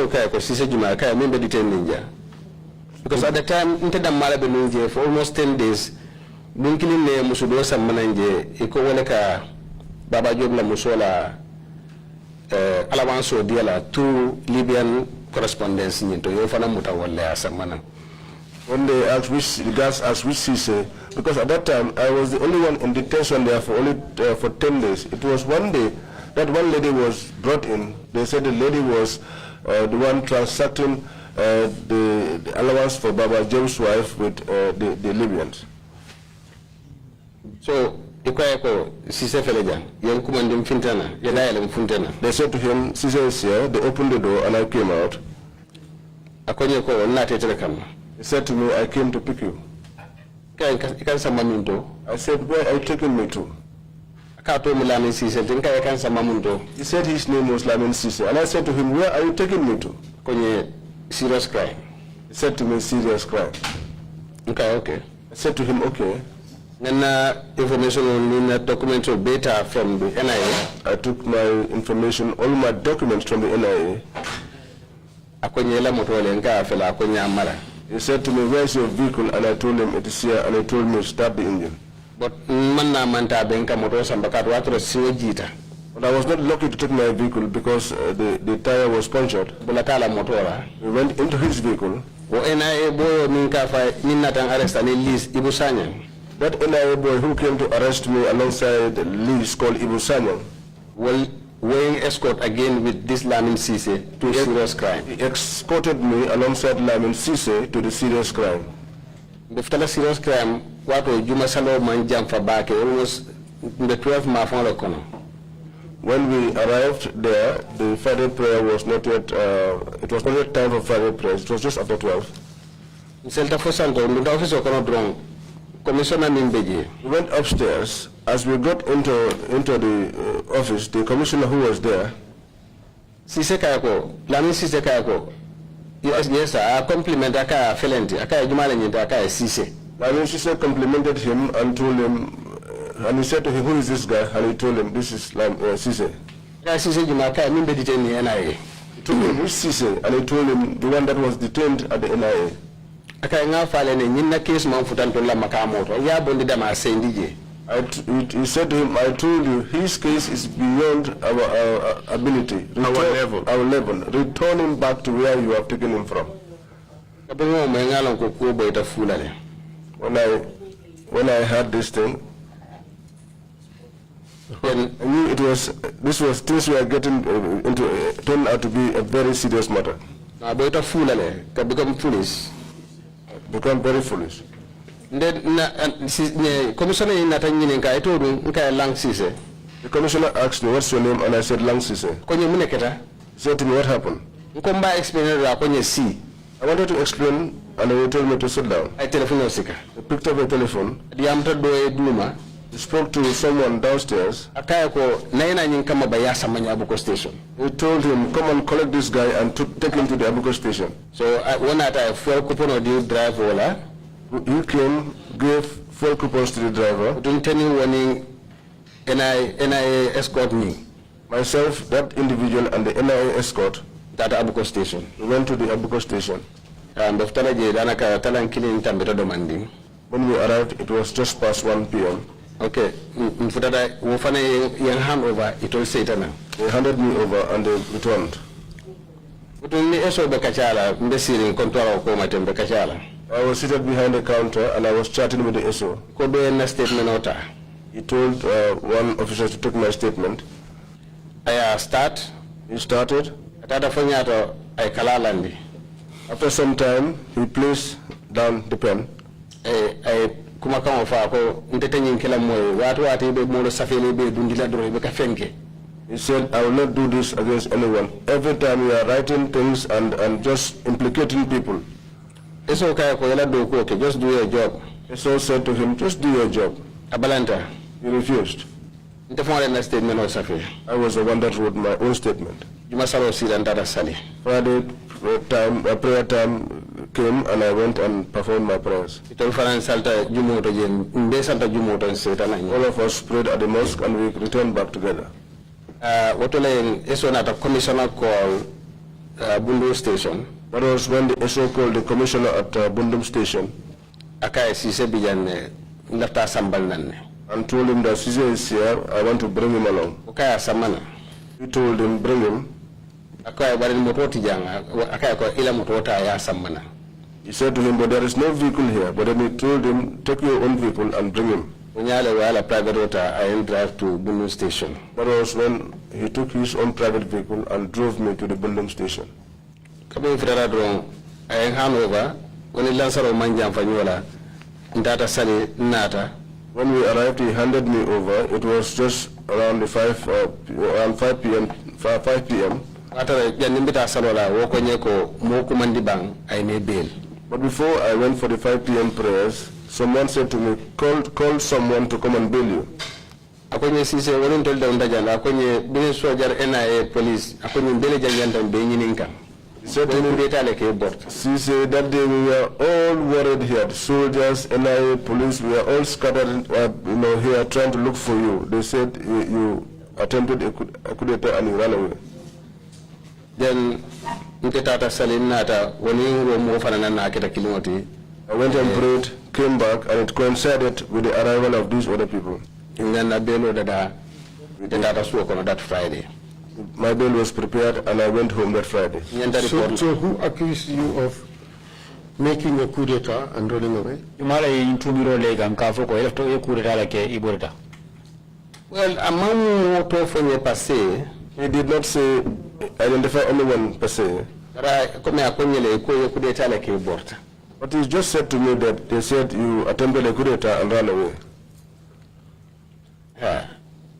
at the time, for almost 10 days, Baba Jobla Musola Alawanso Diala, 2 Libyan correspondents into Yofana Mutawale Asamana. When they asked the guards asked which Ceesay, because at that time I was the only one in detention there for only for 10 days. It was one day that one lady was brought in. They said the lady was the one transacting the allowance for Baba James' wife with the Libyans. So Ceesay feleja yen kumandim fintana yedayalem funtana. They said to him, Ceesay is here. They opened the door and I came out. Akonye ko nate terekam. He said to me, I came to pick you. I said, where are you taking me to? He said his name was Lamin Ceesay. And I said to him, where are you taking me to? Serious crime. He said to me, serious crime. Okay. I said to him, okay. Information on documental data from the NIA. I took my information, all my documents from the NIA. He said to me, where's your vehicle? And I told him it is here, and he told me to start the engine. But I was not lucky to take my vehicle because the tire was punctured. We went into his vehicle. That NIA boy who came to arrest me alongside Liz called Ibu Sanyang. Weighing escort again with this Lamin Ceesay to serious crime. He escorted me alongside Lamin Ceesay to the serious crime. The serious crime, what Juma Salo man jump for back almost the 12th marathon. When we arrived there, the Friday prayer was not yet, it was not yet time for Friday prayer, it was just after 12. We went upstairs. As we got into the office, the commissioner who was there, Lamin Ceesay kayako. Yes, I compliment Aka Felenti, Aka Jumalin, Aka Ceesay. Lamin Ceesay complimented him and told him, and he said to him, who is this guy? And he told him, this is Ceesay. Ceesay Jumaka, I mean the detained NIA. He told him, which Ceesay? And he told him, the one that was detained at the NIA. Aka nga file in the case Manfutantola Makamoto, ya bondidama saying he said to him, I told you, his case is beyond our ability, our level. Return him back to where you have taken him from. When I heard this thing, I knew things were getting turned out to be a very serious matter. Become very foolish. The commissioner The commissioner asked me, what's your name? And I said, Lang Ceesay. He said to me, what happened? I wanted to explain, and he told me to sit down. I picked up a telephone. He spoke to someone downstairs. He told him, come and collect this guy and take him to the Abuko station. So one night I fuel coupon or do drive Ola. He came, gave fuel coupons to the driver. Warning NIA escort me. Myself, that individual, and the NIA escort. That Abuko station. We went to the Abuko station. And when we arrived, it was just past 1 p.m. Okay, hand over, it will say it. They handed me over and they returned. I was seated behind the counter and I was chatting with the SO. He told one officer to take my statement. He started. After some time, he placed down the pen. He said, I will not do this against anyone. Every time you are writing things and just implicating people. It's okay, just do your job. So said to him, just do your job. Abalanta. He refused. I was the one that wrote my own statement. Friday prayer time came and I went and performed my prayers. All of us prayed at the mosque and we returned back together. What a commissioner called Bundu Station. That was when the SO called the commissioner at Bundum Station. And told him that Ceesay is here, I want to bring him along. He told him, bring him. He He said to him, but there is no vehicle here. But then he told him, take your own vehicle and bring him. Private water, I drive to Bundung station. That was when he took his own private vehicle and drove me to the Bundung station. Coming from I hand over, when he lands on Manjam Fanyola, Data Sally Nata. When we arrived, he handed me over. It was just around 5 p.m. 5 p.m. After Yanimita Salola, Wokonyeko, Mokumandi Bang, I made bail. But before I went for the 5 p.m. prayers, someone said to me, call someone to come and bail you. Akonye Ceesay, when told them that Akonye, being soldier, NIA police, Akonye Belejan and being in income. He said to me, Ceesay, that day we were all worried here. The soldiers, NIA, police, we were all scattered here trying to look for you. They said you attempted a coup d'etat and you ran away. Then, I went and prayed, came back, and it coincided with the arrival of these other people. And then I bailed that Friday. My bail was prepared, and I went home that Friday. So who accused you of making a coup d'etat and running away? Well, among what passé, he did not say identify anyone per se. But he just said to me that they said you attempted a coup d'etat and ran away.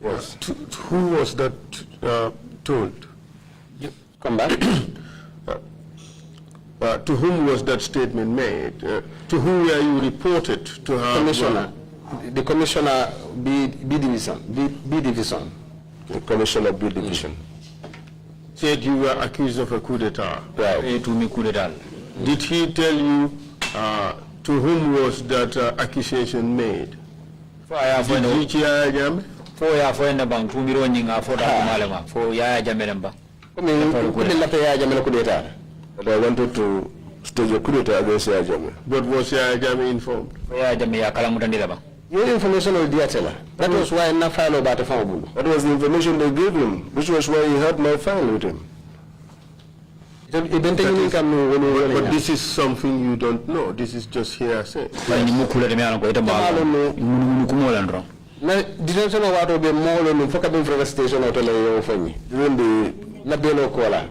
Yes. Who was that told? Come back. To whom was that statement made? To whom were you reported to have? Commissioner. The Commissioner B Division. B Division. The Commissioner B Division. Said you were accused of a coup d'etat. Right. Did he tell you to whom was that accusation made? Did he Yaya Jammeh? But I wanted to stage a coup d'etat against Yaya Jammeh. But was Yaya Jammeh informed? Your information will be that was why I not file about the phone. That was the information they gave him, which was why he had my file with him. But this is something you don't know. This is just hearsay. During the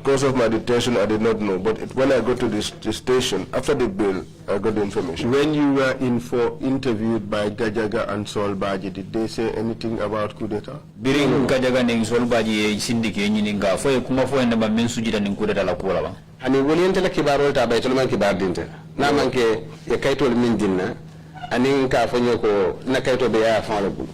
course of my detention, I did not know. But when I got to the station, after the bail, I got the information. When you were interviewed by Gajaga and Solbaji, did they say anything about coup d'etat? Biring Gajaga and Solbaji syndicate in Gafoy, Kumafo and the Mensujita and coup d'etat la Kuala. And he will enter the Kibarota by Tolman Kibar Dinter. Namanke, Yakaito Mindina, and in Kafanyoko, Nakaito Bea followable.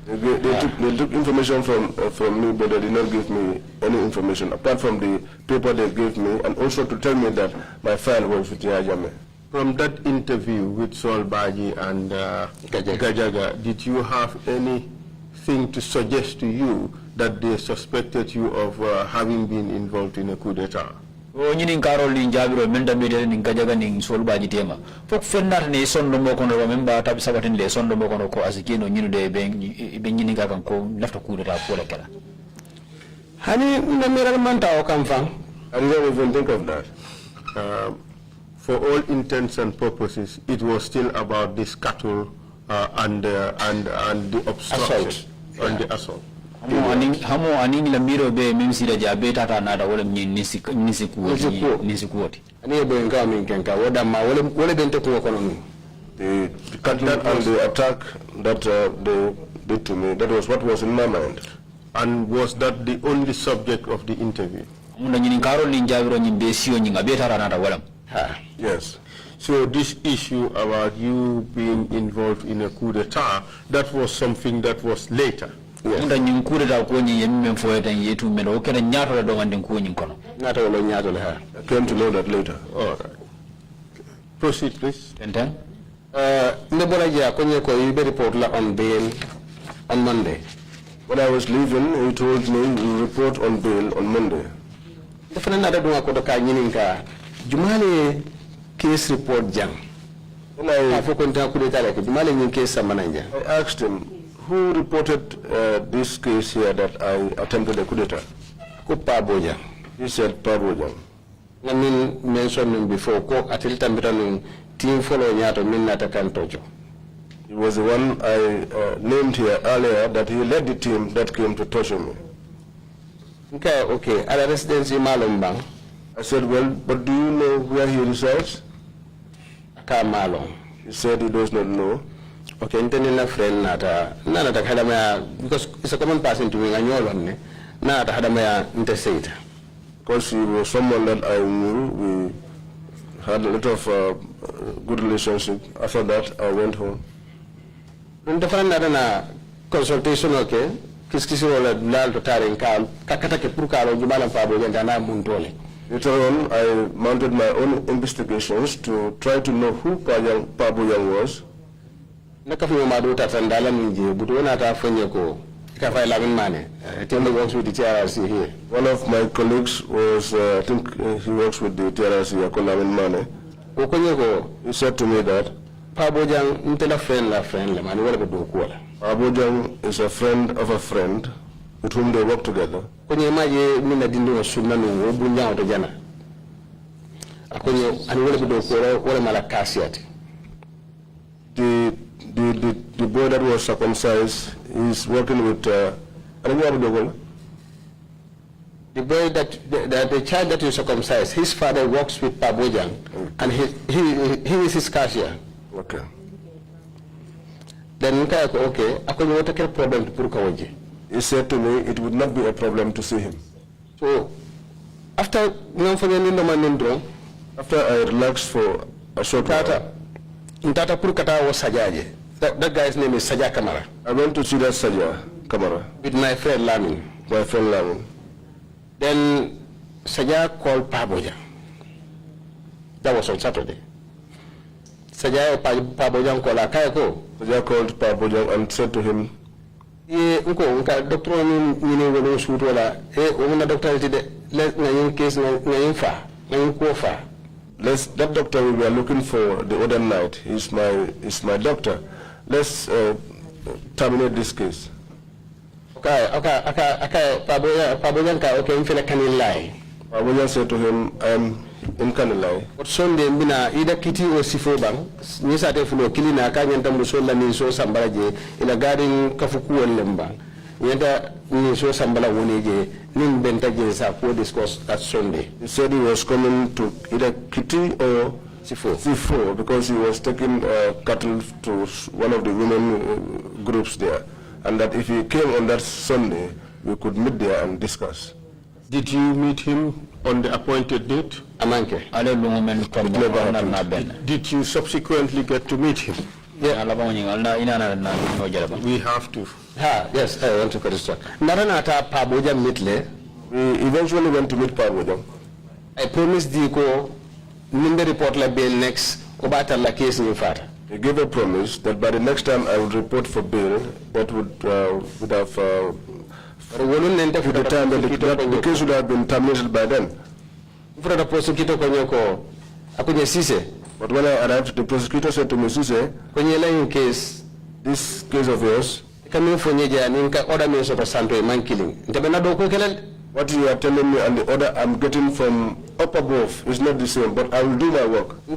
They took information from me, but they did not give me any information apart from the paper they gave me, and also to tell me that my file was with Yaya Jammeh. From that interview with Solbaji and Gajaga, did you have anything to suggest to you that they suspected you of having been involved in a coup d'etat? Nyini Carol in Jabiro, Mendamid in Gajaga in Solbaji Tema. Pok Fernat ne son no mokono remember tab sabatin le son no mokono ko asikino nyinu de benyini gagan ko lafta coup d'etat ko lekala. Hani ndamira manta o kamfang. I didn't even think of that. For all intents and purposes, it was still about this cattle and the obstruction and the assault. Hamo aning la miro be memsi da jabe tata na da wala nisi kuoti. Ani ebo inga minkenka wada ma wala bente ko kono. The cattle and the attack that they did to me, that was what was in my mind. And was that the only subject of the interview? Yes. So this issue about you being involved in a coup d'etat, that was something that was later. Yes. I came to know that later. All right. Proceed, please. Report on bail on Monday. When I was leaving, he told me he will report on bail on Monday. Jumale case report jang. When I asked him, who reported this case here that I attempted a coup d'etat? He said Pabojang. I mean, mentioned before, team follow nyato minata kantojo. He was the one I named here earlier that he led the team that came to torture me. Okay. At a residency Malumbang. I said, well, but do you know where he resides? Malong. He said he does not know. Okay, intending a friend nata hadamaya because it's a common person to wing a new nata hadamaya interstate. Because he was someone that I knew, we had a lot of good relationship. After that, I went home. Na consultation okay. Kiskisi wala lal to taring kal kakata ke purkalo jumalan pabo yandana muntole. Later on, I mounted my own investigations to try to know who Pabo Yang was. Nakafu madu tatandala minje buto na ta fanye ko kafa lamin mane. Tendo works with the TRC here. One of my colleagues was, I think he works with the TRC, Akolamin Mane. He said to me that Pabo Yang ntela friend la mani wala bedo kuala. Pabo Yang is a friend of a friend with whom they work together. Kwenye maji mina dindu sunna no bunya oto jana. Akonye ani wala bedo kuala wala malakasi ati. The boy that was circumcised is working with the boy the child that is circumcised, his father works with Pabo Yang, and he is his cashier. Okay. Then okay, akonye wata kile problem to puru kawaje. He said to me it would not be a problem to see him. So after I relaxed for a short while, Ntata puru kata was Sajaje. That guy's name is Saja Kamara. I went to see that Saja Kamara with my friend Lamin. Then Saja called Pabo Yang. That was on Saturday. Saja Pabo Yang called Akayako. Saja called Pabo Yang and said to him, doctor ni wolo shoot wala una doctor ti de na yin case na yin fa na yin ko fa. That doctor we were looking for the other night is my doctor. Let's terminate this case. Okay. Pabo Yang okay, infela kanilai. Pabo Yang said to him, I am in Kanilai. But Sunday bina ida kiti o sifo bang ni sa te fulo kilina ka nyanta musola ni so sambalaje ila garing kafuku lemba. Nyanta ni so sambala woneje nim benta je sa ko discuss that Sunday. He said he was coming to either Kiti or Sifo because he was taking cattle to one of the women groups there, and that if he came on that Sunday, we could meet there and discuss. Did you meet him on the appointed date? Amanke. Did you subsequently get to meet him? Yeah. We have to. Yes, I want to correct. Naranata Pabo Yang meetle. We eventually went to meet Pabo Yang. I promised Diko Nimbe report la bail next obata la case ni fata. He gave a promise that by the next time I would report for bail, that would have with the time that the case would have been terminated by then. For the prosecutor konyoko akunye Ceesay. But when I arrived, the prosecutor said to me, Ceesay, case, this case of yours, coming for order means of a santo man killing. what you are telling me and the order I'm getting from up above is not the same, but I will do my work. I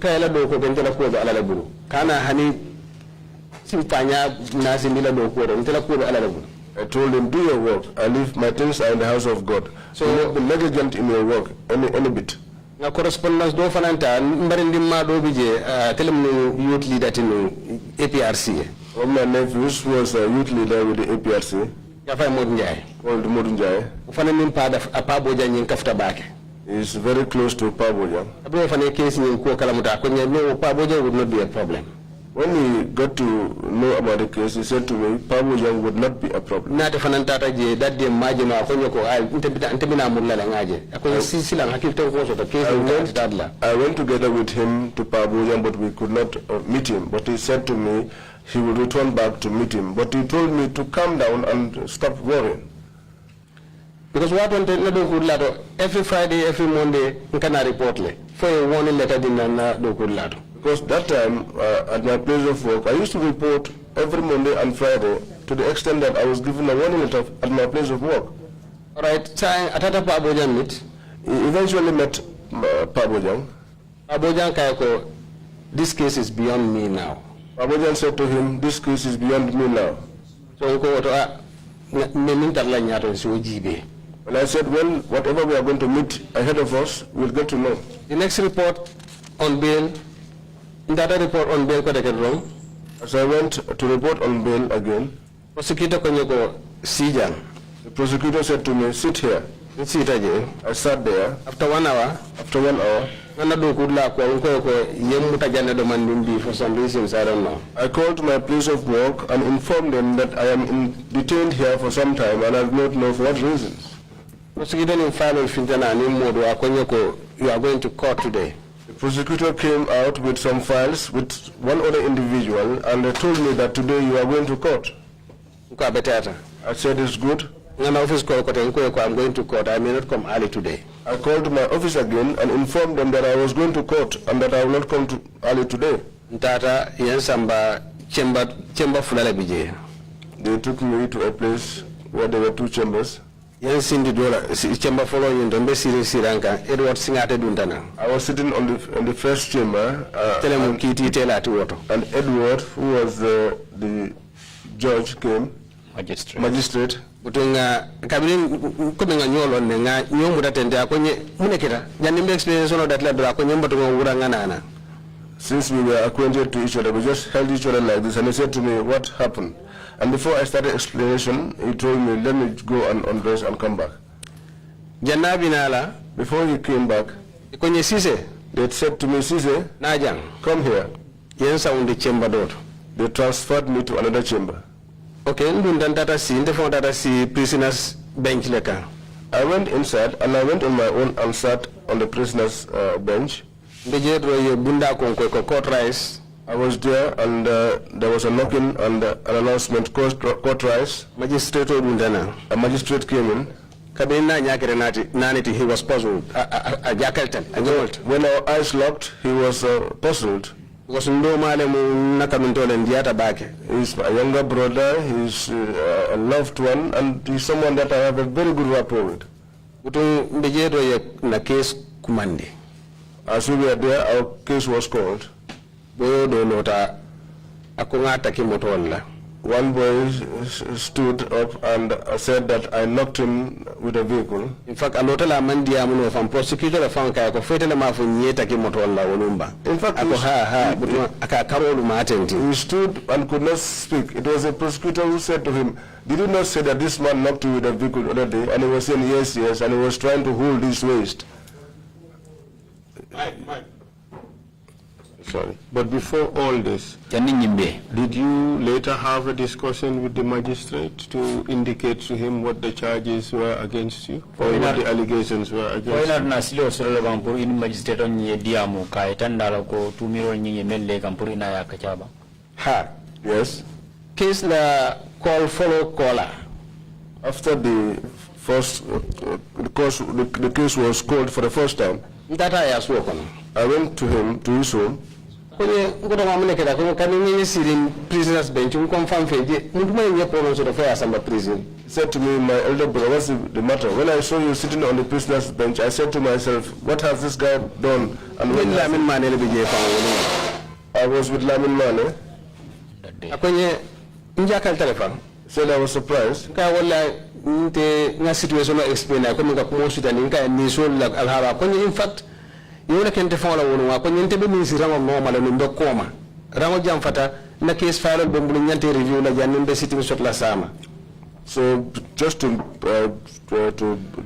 told him, do your work. I leave my things are in the house of God. So you not be negligent in your work, any bit. Correspondence do fananta mbarindimma do bije telem youth leader tinu APRC. One of my nephews was a youth leader with the APRC. Called Modou Njai. He is very close to Pabo Yang. Would not be a problem. When he got to know about the case, he said to me, Pabo Yang would not be a problem. I went together with him to Pabo Yang, but we could not meet him. But he said to me, he will return back to meet him. But he told me to calm down and stop worrying. Because what one every Friday, every Monday, we can report for a warning letter because that time at my place of work, I used to report every Monday and Friday to the extent that I was given a warning letter at my place of work. All right, Pabo Yang meet. He eventually met Pabojang. Pabojang kayako, this case is beyond me now. Pabojang said to him, this case is beyond me now. So and I said, well, whatever we are going to meet ahead of us, we'll get to know. The next report on bail, that report on bail got wrong. As I went to report on bail again, Prosecutor Konyoko Sijan. the prosecutor said to me, sit here. I sat there. After 1 hour, After 1 hour, for some reasons, I don't know. I called my place of work and informed them that I am detained here for some time and I do not know for what reasons. Prosecutor in file you are going to court today. The prosecutor came out with some files with one other individual and they told me that today you are going to court. I said it's good. I'm going to court. I may not come early today. I called my office again and informed them that I was going to court and that I will not come early today. They took me to a place where there were 2 chambers. I was sitting on the first chamber and Edward, who was the judge, came. Magistrate. Since we were acquainted to each other, we just held each other like this, and he said to me, what happened? And before I started explanation, he told me, let me go and undress and come back. Before he came back, they said to me, Ceesay, come here. They transferred me to another chamber. Okay, in the prisoners bench. I went inside and I went on my own and sat on the prisoners' bench. I was there and there was a knocking and an announcement, court rise. A magistrate came in. He was puzzled. When our eyes locked, he was puzzled. He's a younger brother, he's a loved one, and he's someone that I have a very good rapport with. As we were there, our case was called. One boy stood up and said that I knocked him with a vehicle. In fact, prosecutor he stood and could not speak. It was a prosecutor who said to him, did you not say that this man knocked you with a vehicle the other day? And he was saying, yes, yes, and he was trying to hold his waist. Sorry. But before all this, did you later have a discussion with the magistrate to indicate to him what the charges were against you? Or what the allegations were against you? Yes. Case la call follow caller. After the first, the case was called for the first time, I went to him, to his home. Prisoners bench, He said to me, my elder brother, what's the matter? When I saw you sitting on the prisoner's bench, I said to myself, what has this guy done? And when I was with Lamin Mane, he said I was surprised. In fact, you can follow when you means normal and the coma. Ramo Jamfata, na case file Bumbuliante review like an sitting shot la sama. So just to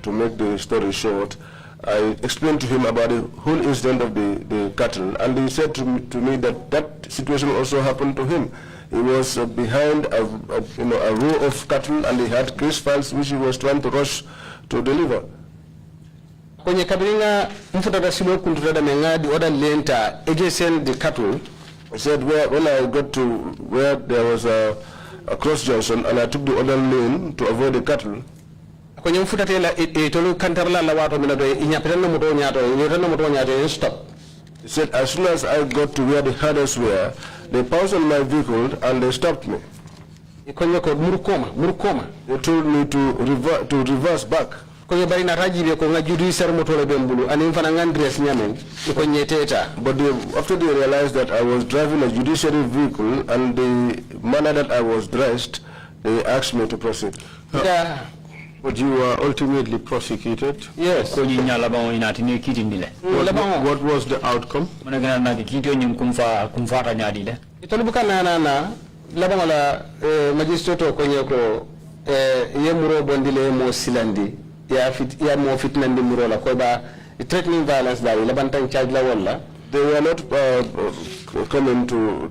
make the story short, I explained to him about the whole incident of the cattle, and he said to me that that situation also happened to him. He was behind a row of cattle, and he had case files which he was trying to rush to deliver. When you the other later, the cattle. I said when I got to where there was a cross junction, and I took the other lane to avoid the cattle. When you stop. He said as soon as I got to where the herders were, they paused on my vehicle and they stopped me. They told me to reverse back. ko bari na rajibe ko nga judiciaire motole be mbulu ani fana ngandres nyamen ko nyeteta. But after they realized that I was driving a judiciary vehicle and the manner that I was dressed, they asked me to proceed. But you were ultimately prosecuted? Yes. What was the outcome? Itolubuka na labangala magistrato kwenye ko ye muro bondile mo silandi ya mo fitnandi muro la ko ba threatening violence da labantan charge la wala. They were not coming to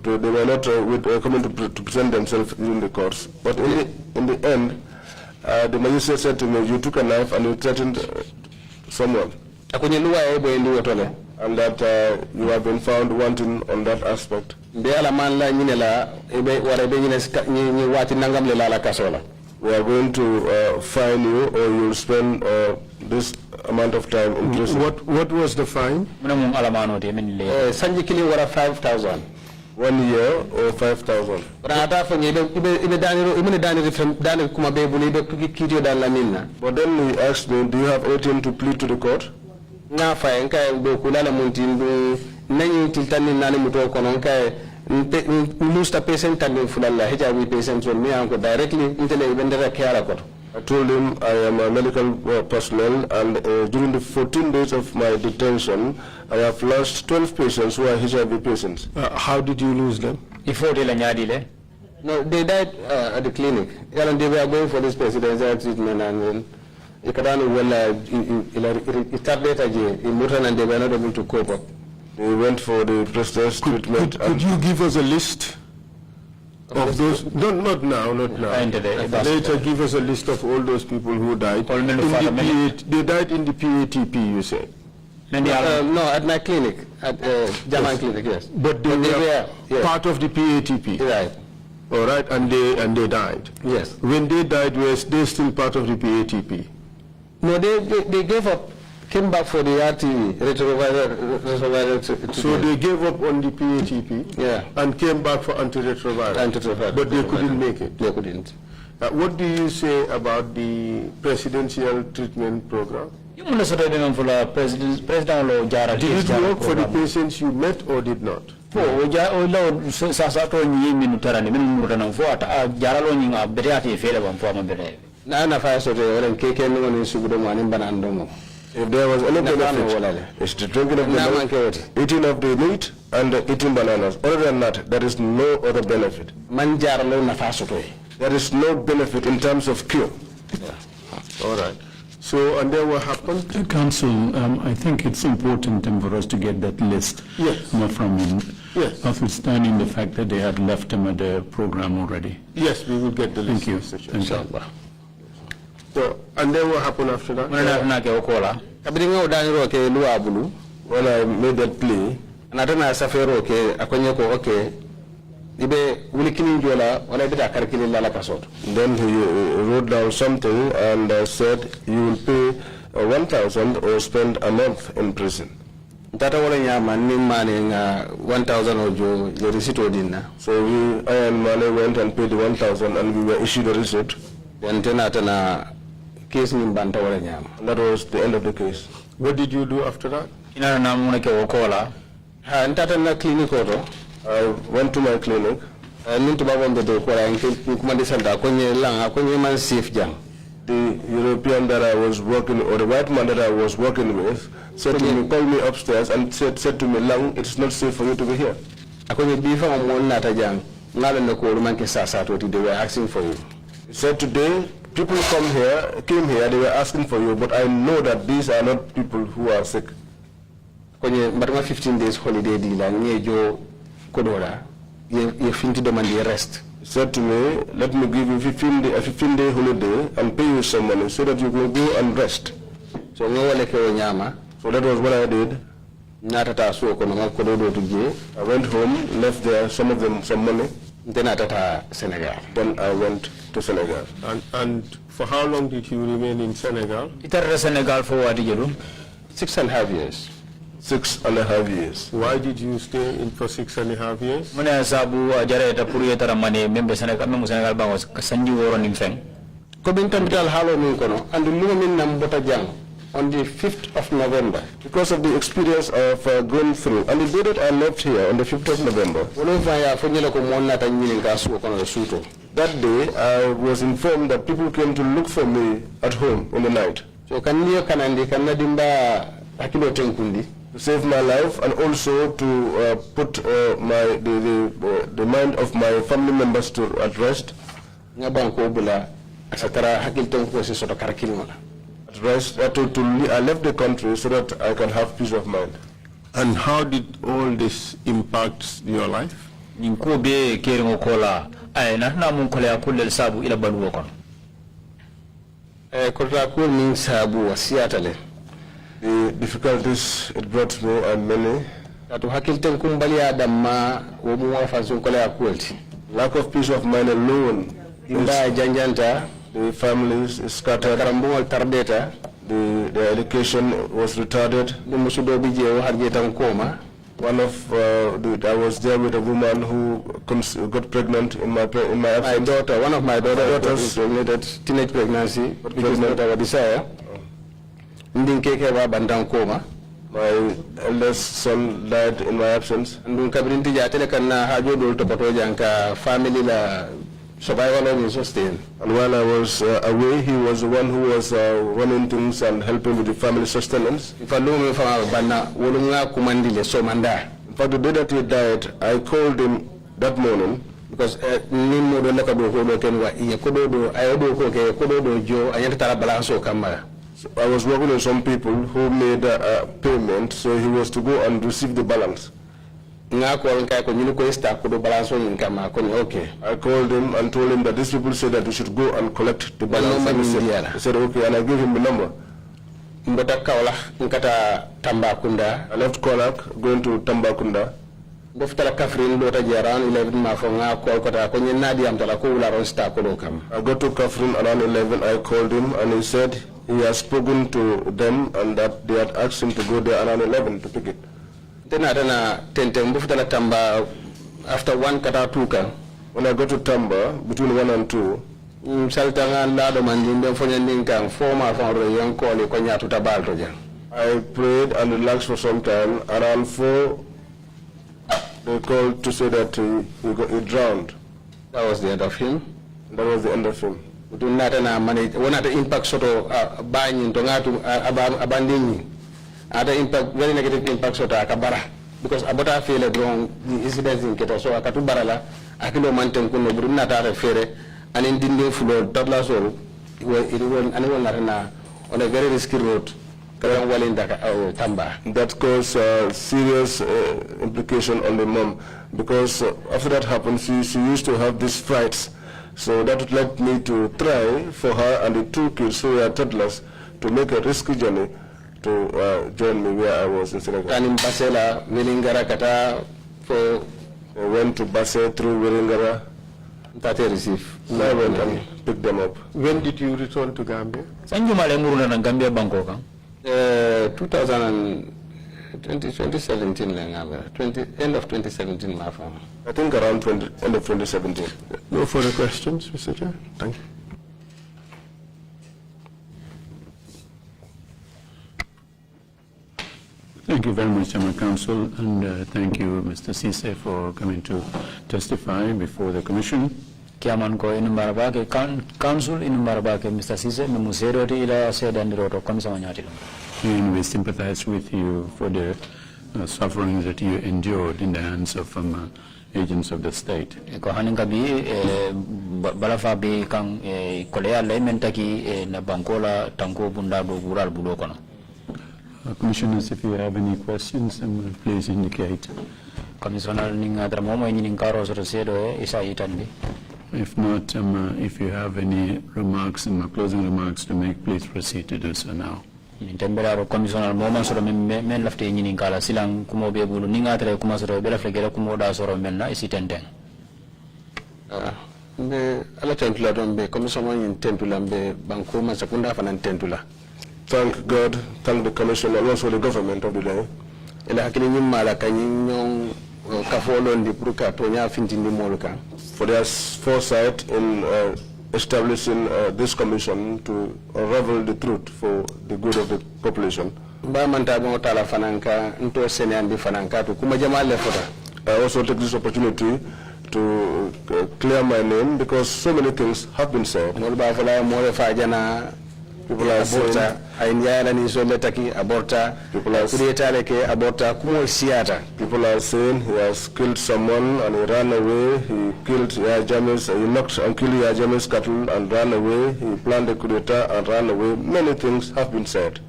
present themselves in the courts. But in the end, the magistrate said to me, you took a knife and you threatened someone. And that you have been found wanting on that aspect. We are going to fine you, or you will spend this amount of time in prison. What was the fine? Sanji killing wara 5,000. 1 year or 5,000. But then he asked me, do you have anything to plead to the court? I told him I am a medical personnel, and during the 14 days of my detention, I have lost 12 patients who are HIV patients. How did you lose them? No, they died at the clinic. They were going for this presidential treatment, and they were not able to cope up. They went for the president's treatment. Could you give us a list of those? Not now. Later, give us a list of all those people who died. They died in the PATP, you said? No, at my clinic, at German clinic, yes. But they were part of the PATP? Right. All right, and they died? Yes. When they died, were they still part of the PATP? No, they gave up, came back for the RTV, retroviral. So they gave up on the PATP, and came back for antiretroviral. But they couldn't make it? They couldn't. What do you say about the presidential treatment program? Did it work for the patients you met or did not? If there was any benefit, it's the drinking of the milk, eating of the meat, and eating bananas. Other than that, there is no other benefit. There is no benefit in terms of cure. All right. So, and then what happened? Council, I think it's important for us to get that list from him. Yes. Notwithstanding the fact that they had left him at the program already. Yes, we will get the list. Thank you. Thank you. So, and then what happened after that? When I made that plea, then he wrote down something and said, you will pay 1,000 or spend a month in prison. So we, I and Mane went and paid the 1,000 and we were issued a receipt. And that was the end of the case. What did you do after that? I went to my clinic. The European that I was working, or the white man that I was working with, said to me, called me upstairs and said to me, Lang, it's not safe for you to be here. They were asking for you. He said today, people came here, they were asking for you, but I know that these are not people who are sick. 15 days holiday deal, you think to demand the arrest. He said to me, let me give you a 15-day holiday and pay you some money so that you can go and rest. So that was what I did. I went home, left there some money. Then I went to Senegal. And for how long did you remain in Senegal? Senegal for what did you do? 6.5 years. 6.5 years. Why did you stay in for 6.5 years? Kobin tambital halo min kono and lumo min nam bota jang on the 5th of November. Because of the experience of going through, and the day that I left here on the 5th of November, that day I was informed that people came to look for me at home in the night. So To save my life and also to put the mind of my family members at rest. At rest, I left the country so that I can have peace of mind. And how did all this impact your life? The difficulties it brought me are many. Lack of peace of mind alone. The families is scattered. The education was retarded. One of I was there with a woman who got pregnant in my absence. My daughter, one of my daughters pregnant, teenage pregnancy, which is not our desire. My eldest son died in my absence. And while I was away, he was the one who was running things and helping with the family sustenance. In fact, the day that he died, I called him that morning because I was working with some people who made a payment, so he was to go and receive the balance. I called him and told him that these people said that we should go and collect the balance. And he said, okay, and I gave him the number. I left Kolak, going to Tambakunda. I got to Kafrin around 11, I called him and he said he has spoken to them and that they had asked him to go there around 11 to pick it. After 1 kata 2 kan, when I got to Tamba, between 1 and 2, I prayed and relaxed for some time. Around 4, they called to say that he drowned. That was the end of him. That was the end of him. Do not manage. One other impact sort of buying to abandoning. Other impact, very negative impact sort of kabara. Because abota feel wrong the incidents in Keta so akatu barala akilo mantem kuno bruna ta fere and in dinding floor toddlers all it will anyone na on a very risky road going well in Tamba. That caused serious implication on the mom because after that happened she used to have these frights, so that led me to try for her and the 2 kids who were toddlers to make a risky journey to join me where I was in Senegal. And in Basela, Willingara Kata, for I went to Basse through Willingara. That I received. I went and picked them up. When did you return to Gambia? Gambia, Bangkok. 2017, end of 2017, I think around end of 2017. No further questions, Mr. Chair. Thank you. Thank you very much, Chairman Council, and thank you, Mr. Ceesay, for coming to testify before the Commission. Chairman ko in Marabake Council in Marabake, Mr. Ceesay, Musero ila said and roto Commissioner. And we sympathize with you for the suffering that you endured in the hands of agents of the state. Ko haninga bi balafa bi kang kolea lementaki na bankola tanko bunda do bural bulo kono. Commissioners, if you have any questions, please indicate. Commissioner ninga dramomo ning karo sedo isa itandi. If not, if you have any remarks and closing remarks to make, please proceed to do so now. Nintembera Commissioner moma soro men lafte ning kala silang kumo be bulu ninga tre kuma soro be lafte gera kumo da soro menna isi tenten. Be ala tentula don be commissioner yin tentula be banko ma sekunda fanan tentula. Thank God, thank the Commission and also the government of the day. For their foresight in establishing this commission to unravel the truth for the good of the population. I also take this opportunity to clear my name because so many things have been said. People are saying he has killed someone and he ran away. He killed Yajamis, he knocked and killed Yajamis cattle and ran away. He planned a coup d'etat and ran away. Many things have been said.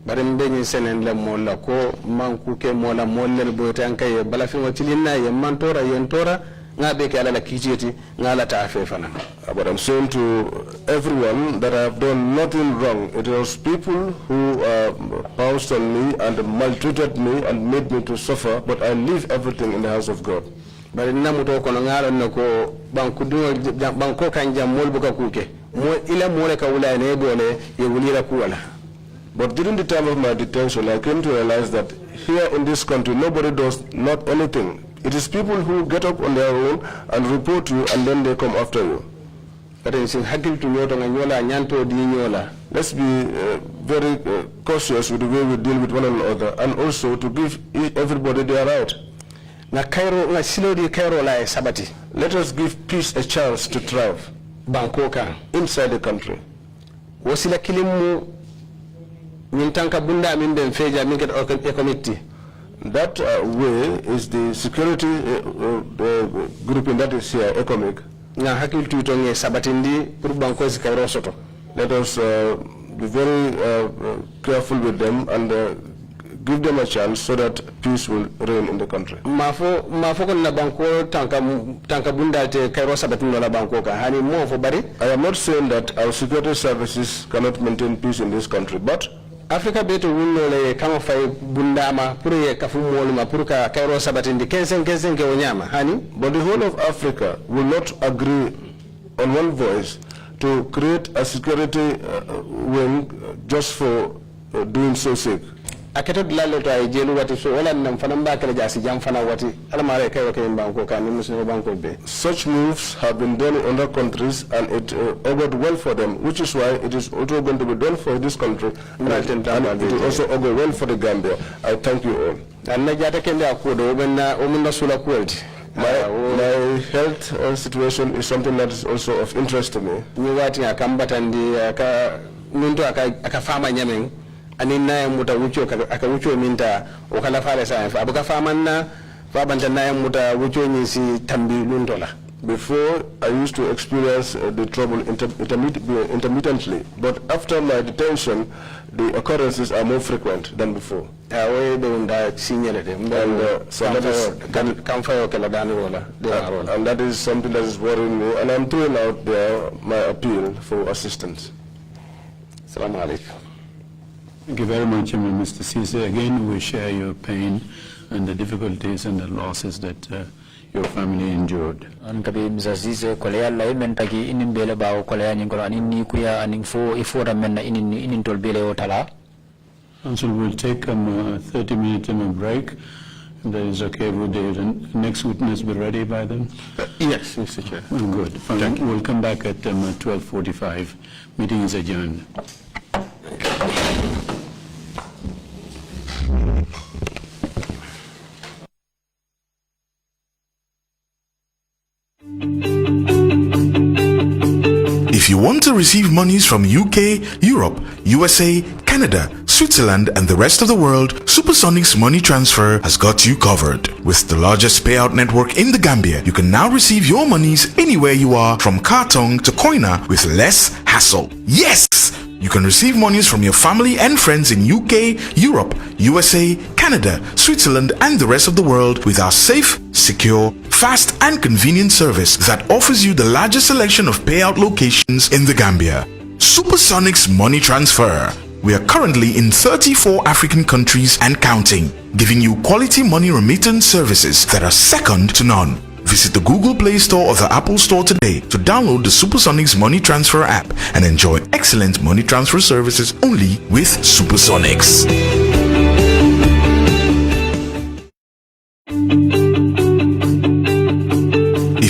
But in the Senate, Mola ko mankuke mola molle botanka ye balafin watilina ye mantora yentora. But I'm saying to everyone that I have done nothing wrong. It was people who pounced on me and maltreated me and made me to suffer, but I leave everything in the house of God. But in Namuto Konangara Noko Banko Kanja Molbuka Kuke, Ila Moreka Ula and Ebole, Yulira Kuala. But during the time of my detention, I came to realize that here in this country, nobody does not anything. It is people who get up on their own and report you, and then they come after you. Let's be very cautious with the way we deal with one another, and also to give everybody their right. Let us give peace a chance to thrive inside the country. That way is the security grouping that is here, economic. Let us be very careful with them and give them a chance so that peace will reign in the country. I am not saying that our security services cannot maintain peace in this country, but Africa beto wunole kama fai bundama pure kafumoluma puruka kairo sabatindi kensen ke onyama hani. But the whole of Africa will not agree on one voice to create a security wing just for doing so sake. Akato dilalo to ay jelu wati so wala nam fanamba kala jasi jam fana wati alamare kayo ke banko kan musu banko be. Such moves have been done in other countries and it augured well for them, which is why it is also going to be done for this country and it will also augur well for the Gambia. I thank you all. And najata kende akodo omenna sula kwelti. My health situation is something that is also of interest to me. Ni wati akambatandi muntu akafama nyameng anina muta wucho akawucho minta okala fale sa abuka famanna fabanta na muta wucho nyisi tambi lundola. Before I used to experience the trouble intermittently, but after my detention the occurrences are more frequent than before. And that is something that is worrying me, and I'm throwing out there my appeal for assistance. Assalamu alaikum. Thank you very much, Mr. Ceesay. Again, we share your pain and the difficulties and the losses that your family endured. And kabi Mr. Ceesay kolea lai mentaki inin bele bao kolea nyingolo anini kuya aning fo ifora menna inin tol bele otala. Council will take a 30-minute break. If that is okay, would the next witness be ready by then? Yes, Mr. Chair. Well, good. Thank you. We'll come back at 12:45. Meeting is adjourned. If you want to receive monies from UK, Europe, USA, Canada, Switzerland, and the rest of the world, Supersonic's money transfer has got you covered. With the largest payout network in the Gambia, you can now receive your monies anywhere you are, from Kartong to Koina, with less hassle. Yes! You can receive monies from your family and friends in UK, Europe, USA, Canada, Switzerland, and the rest of the world with our safe, secure, fast, and convenient service that offers you the largest selection of payout locations in the Gambia. Supersonic's money transfer. We are currently in 34 African countries and counting, giving you quality money remittance services that are second to none. Visit the Google Play Store or the Apple Store today to download the Supersonics Money Transfer app and enjoy excellent money transfer services only with Supersonics.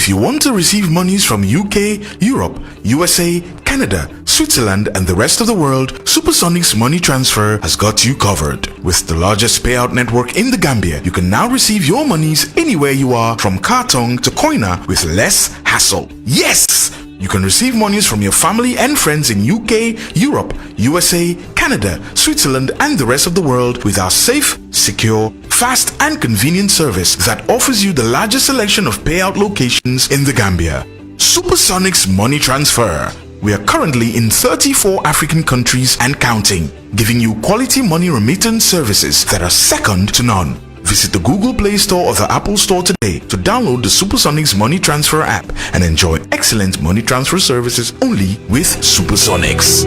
If you want to receive monies from UK, Europe, USA, Canada, Switzerland, and the rest of the world, Supersonic's money transfer has got you covered. With the largest payout network in the Gambia, you can now receive your monies anywhere you are, from Kartong to Koina, with less hassle. Yes! You can receive monies from your family and friends in UK, Europe, USA, Canada, Switzerland, and the rest of the world with our safe, secure, fast, and convenient service that offers you the largest selection of payout locations in the Gambia. Supersonic's money transfer. We are currently in 34 African countries and counting, giving you quality money remittance services that are second to none. Visit the Google Play Store or the Apple Store today to download the Supersonics Money Transfer app and enjoy excellent money transfer services only with Supersonics.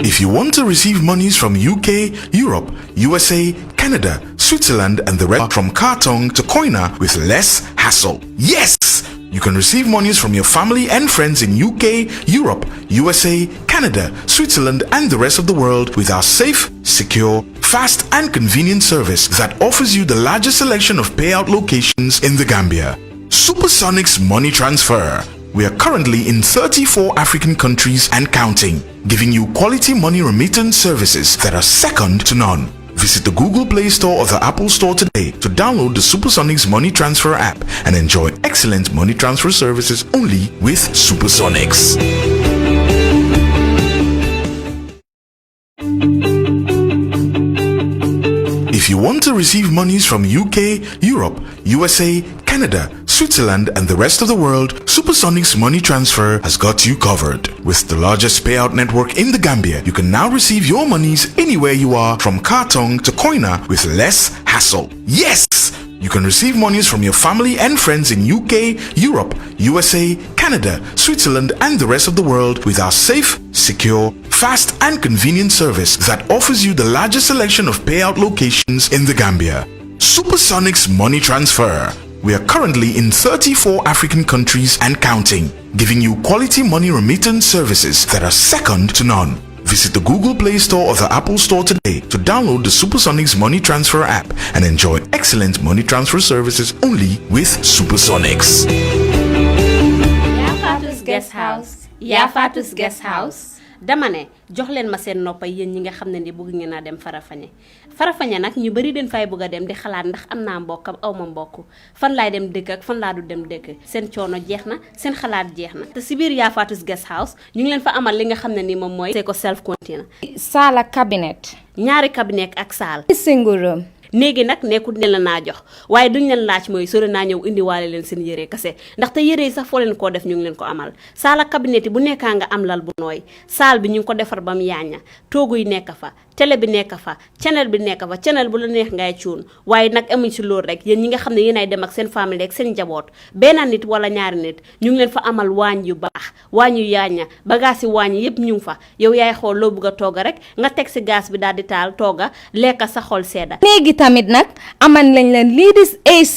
If you want to receive monies from UK, Europe, USA, Canada, Switzerland, and the rest, from Kartong to Koina with less hassle. Yes! You can receive monies from your family and friends in UK, Europe, USA, Canada, Switzerland, and the rest of the world with our safe, secure, fast, and convenient service that offers you the largest selection of payout locations in the Gambia. Supersonic's Money Transfer. We are currently in 34 African countries and counting, giving you quality money remittance services that are second to none. Visit the Google Play Store or the Apple Store today to download the Supersonics Money Transfer app and enjoy excellent money transfer services only with Supersonics. If you want to receive monies from UK, Europe, USA, Canada, Switzerland, and the rest of the world, Supersonic's Money Transfer has got you covered. With the largest payout network in the Gambia, you can now receive your monies anywhere you are, from Kartong to Koina with less hassle. Yes! You can receive monies from your family and friends in UK, Europe, USA, Canada, Switzerland, and the rest of the world with our safe, secure, fast, and convenient service that offers you the largest selection of payout locations in the Gambia. Supersonic's Money Transfer. We are currently in 34 African countries and counting, giving you quality money remittance services that are second to none. Visit the Google Play Store or the Apple Store today to download the Supersonics Money Transfer app and enjoy excellent money transfer services only with Supersonics. Yafatus Guest House. Yafatus Guest House. dama ne jox leen ma seen noppa yéen ñi nga xam ne ni bëgg ngeen a dem Farafanya nag ñu bari den fay bëgg a dem di xalaat ndax am naa mbokk aw ma mbokk fan laay dem dëkk ak fan laa du dem dëkk seen coono jeex na seen xalaat jeex na te si biir Yafatus Guest House ñu ngi leen fa amal li nga xam ne ni moom mooy ko self container saala cabinet ñaari cabinet ak saal single room néegi nag nekkul ne la naa jox waaye duñ leen laaj mooy sore naa ñëw indiwaale leen seen yére kase ndaxte yére yi sax foo leen koo def ñu ngi leen ko amal saala cabinet yi bu nekkaa nga am lal bu nooy saal bi ñu ngi ko defar ba mu yaaña toogu yi nekk fa télé bi nekk fa channel bi nekk fa channel bu la neex ngay cuun waaye nag amuñ si loolu rek yéen ñi nga xam ne yéen ay dem ak seen famille ak seen njaboot benn nit wala ñaari nit ñu ngi leen fa amal waañ yu baax waañ yu yaaña bagage yi waañ yëpp ñu ngi fa yow yaay xool loo bëgg a tooga rek nga teg si gaz bi daal di taal tooga lekka sa xol sedda léegi tamit nag aman lañ leen lii di AC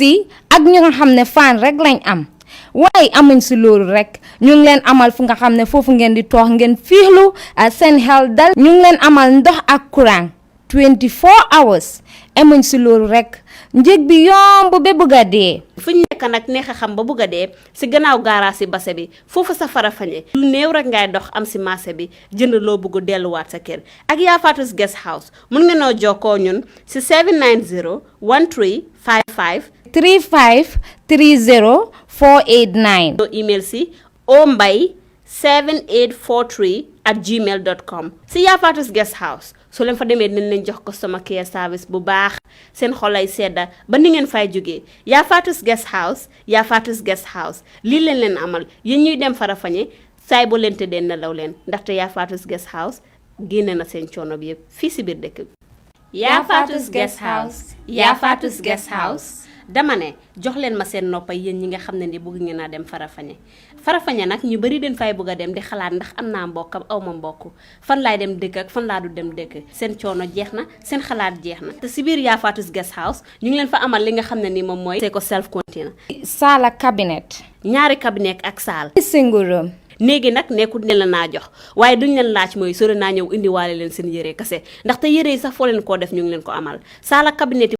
ak ñu nga xam ne fan rek lañ am waaye amuñ si loolu rek ñu ngi leen amal fu nga xam ne foofu ngeen di toog ngeen fiixlu seen xel dal ñu ngi leen amal ndox ak courant 24 hours amuñ si loolu rek njëg bi yomb ba bëgg a dee fu ñu nekk nag neex a xam ba bëgg a dee si gannaaw gaaraas si base bi foofu sa Farafanya lu néew rek ngay dox am si marché bi jënd loo bëgg delluwaat sa kër ak Yafatus Guest House mun nga noo jokkoo ñun si 790 1355 35 30 489 email si ombay7843@gmail.com si Yafatus Guest House so leen fa demee dinañ leen jox customer care service bu baax seen xolay sedda ba ni ngeen fay jógee Yafatus Guest House Yafatus Guest House lii leen amal yéen ñuy dem Farafanya saay bo leen tëddee nelaw leen ndaxte Yafatus Guest House génne na seen coono bi yëpp fii si biir dëkk bi Yafatus Guest House Yafatus Guest House dama ne jox leen ma seen noppa yéen ñi nga xam ne ni bëgg ngeen a dem Farafanya nag ñu bari den fay bëgg a dem di xalaat ndax am naa mbokk aw ma mbokk fan laay dem dëkk ak fan laa du dem dëkk seen coono jeex na seen xalaat jeex na te si biir Yafatus Guest House ñu ngi leen fa amal li nga xam ne ni moom mooy ko self container saala cabinet ñaari cabinet ak saal single room néegi nag nekkul ne la naa jox waaye duñ leen laaj mooy sore naa ñëw indiwaale leen seen yére kase ndaxte yére yi sax foo leen koo def ñu ngi leen ko amal saala cabinet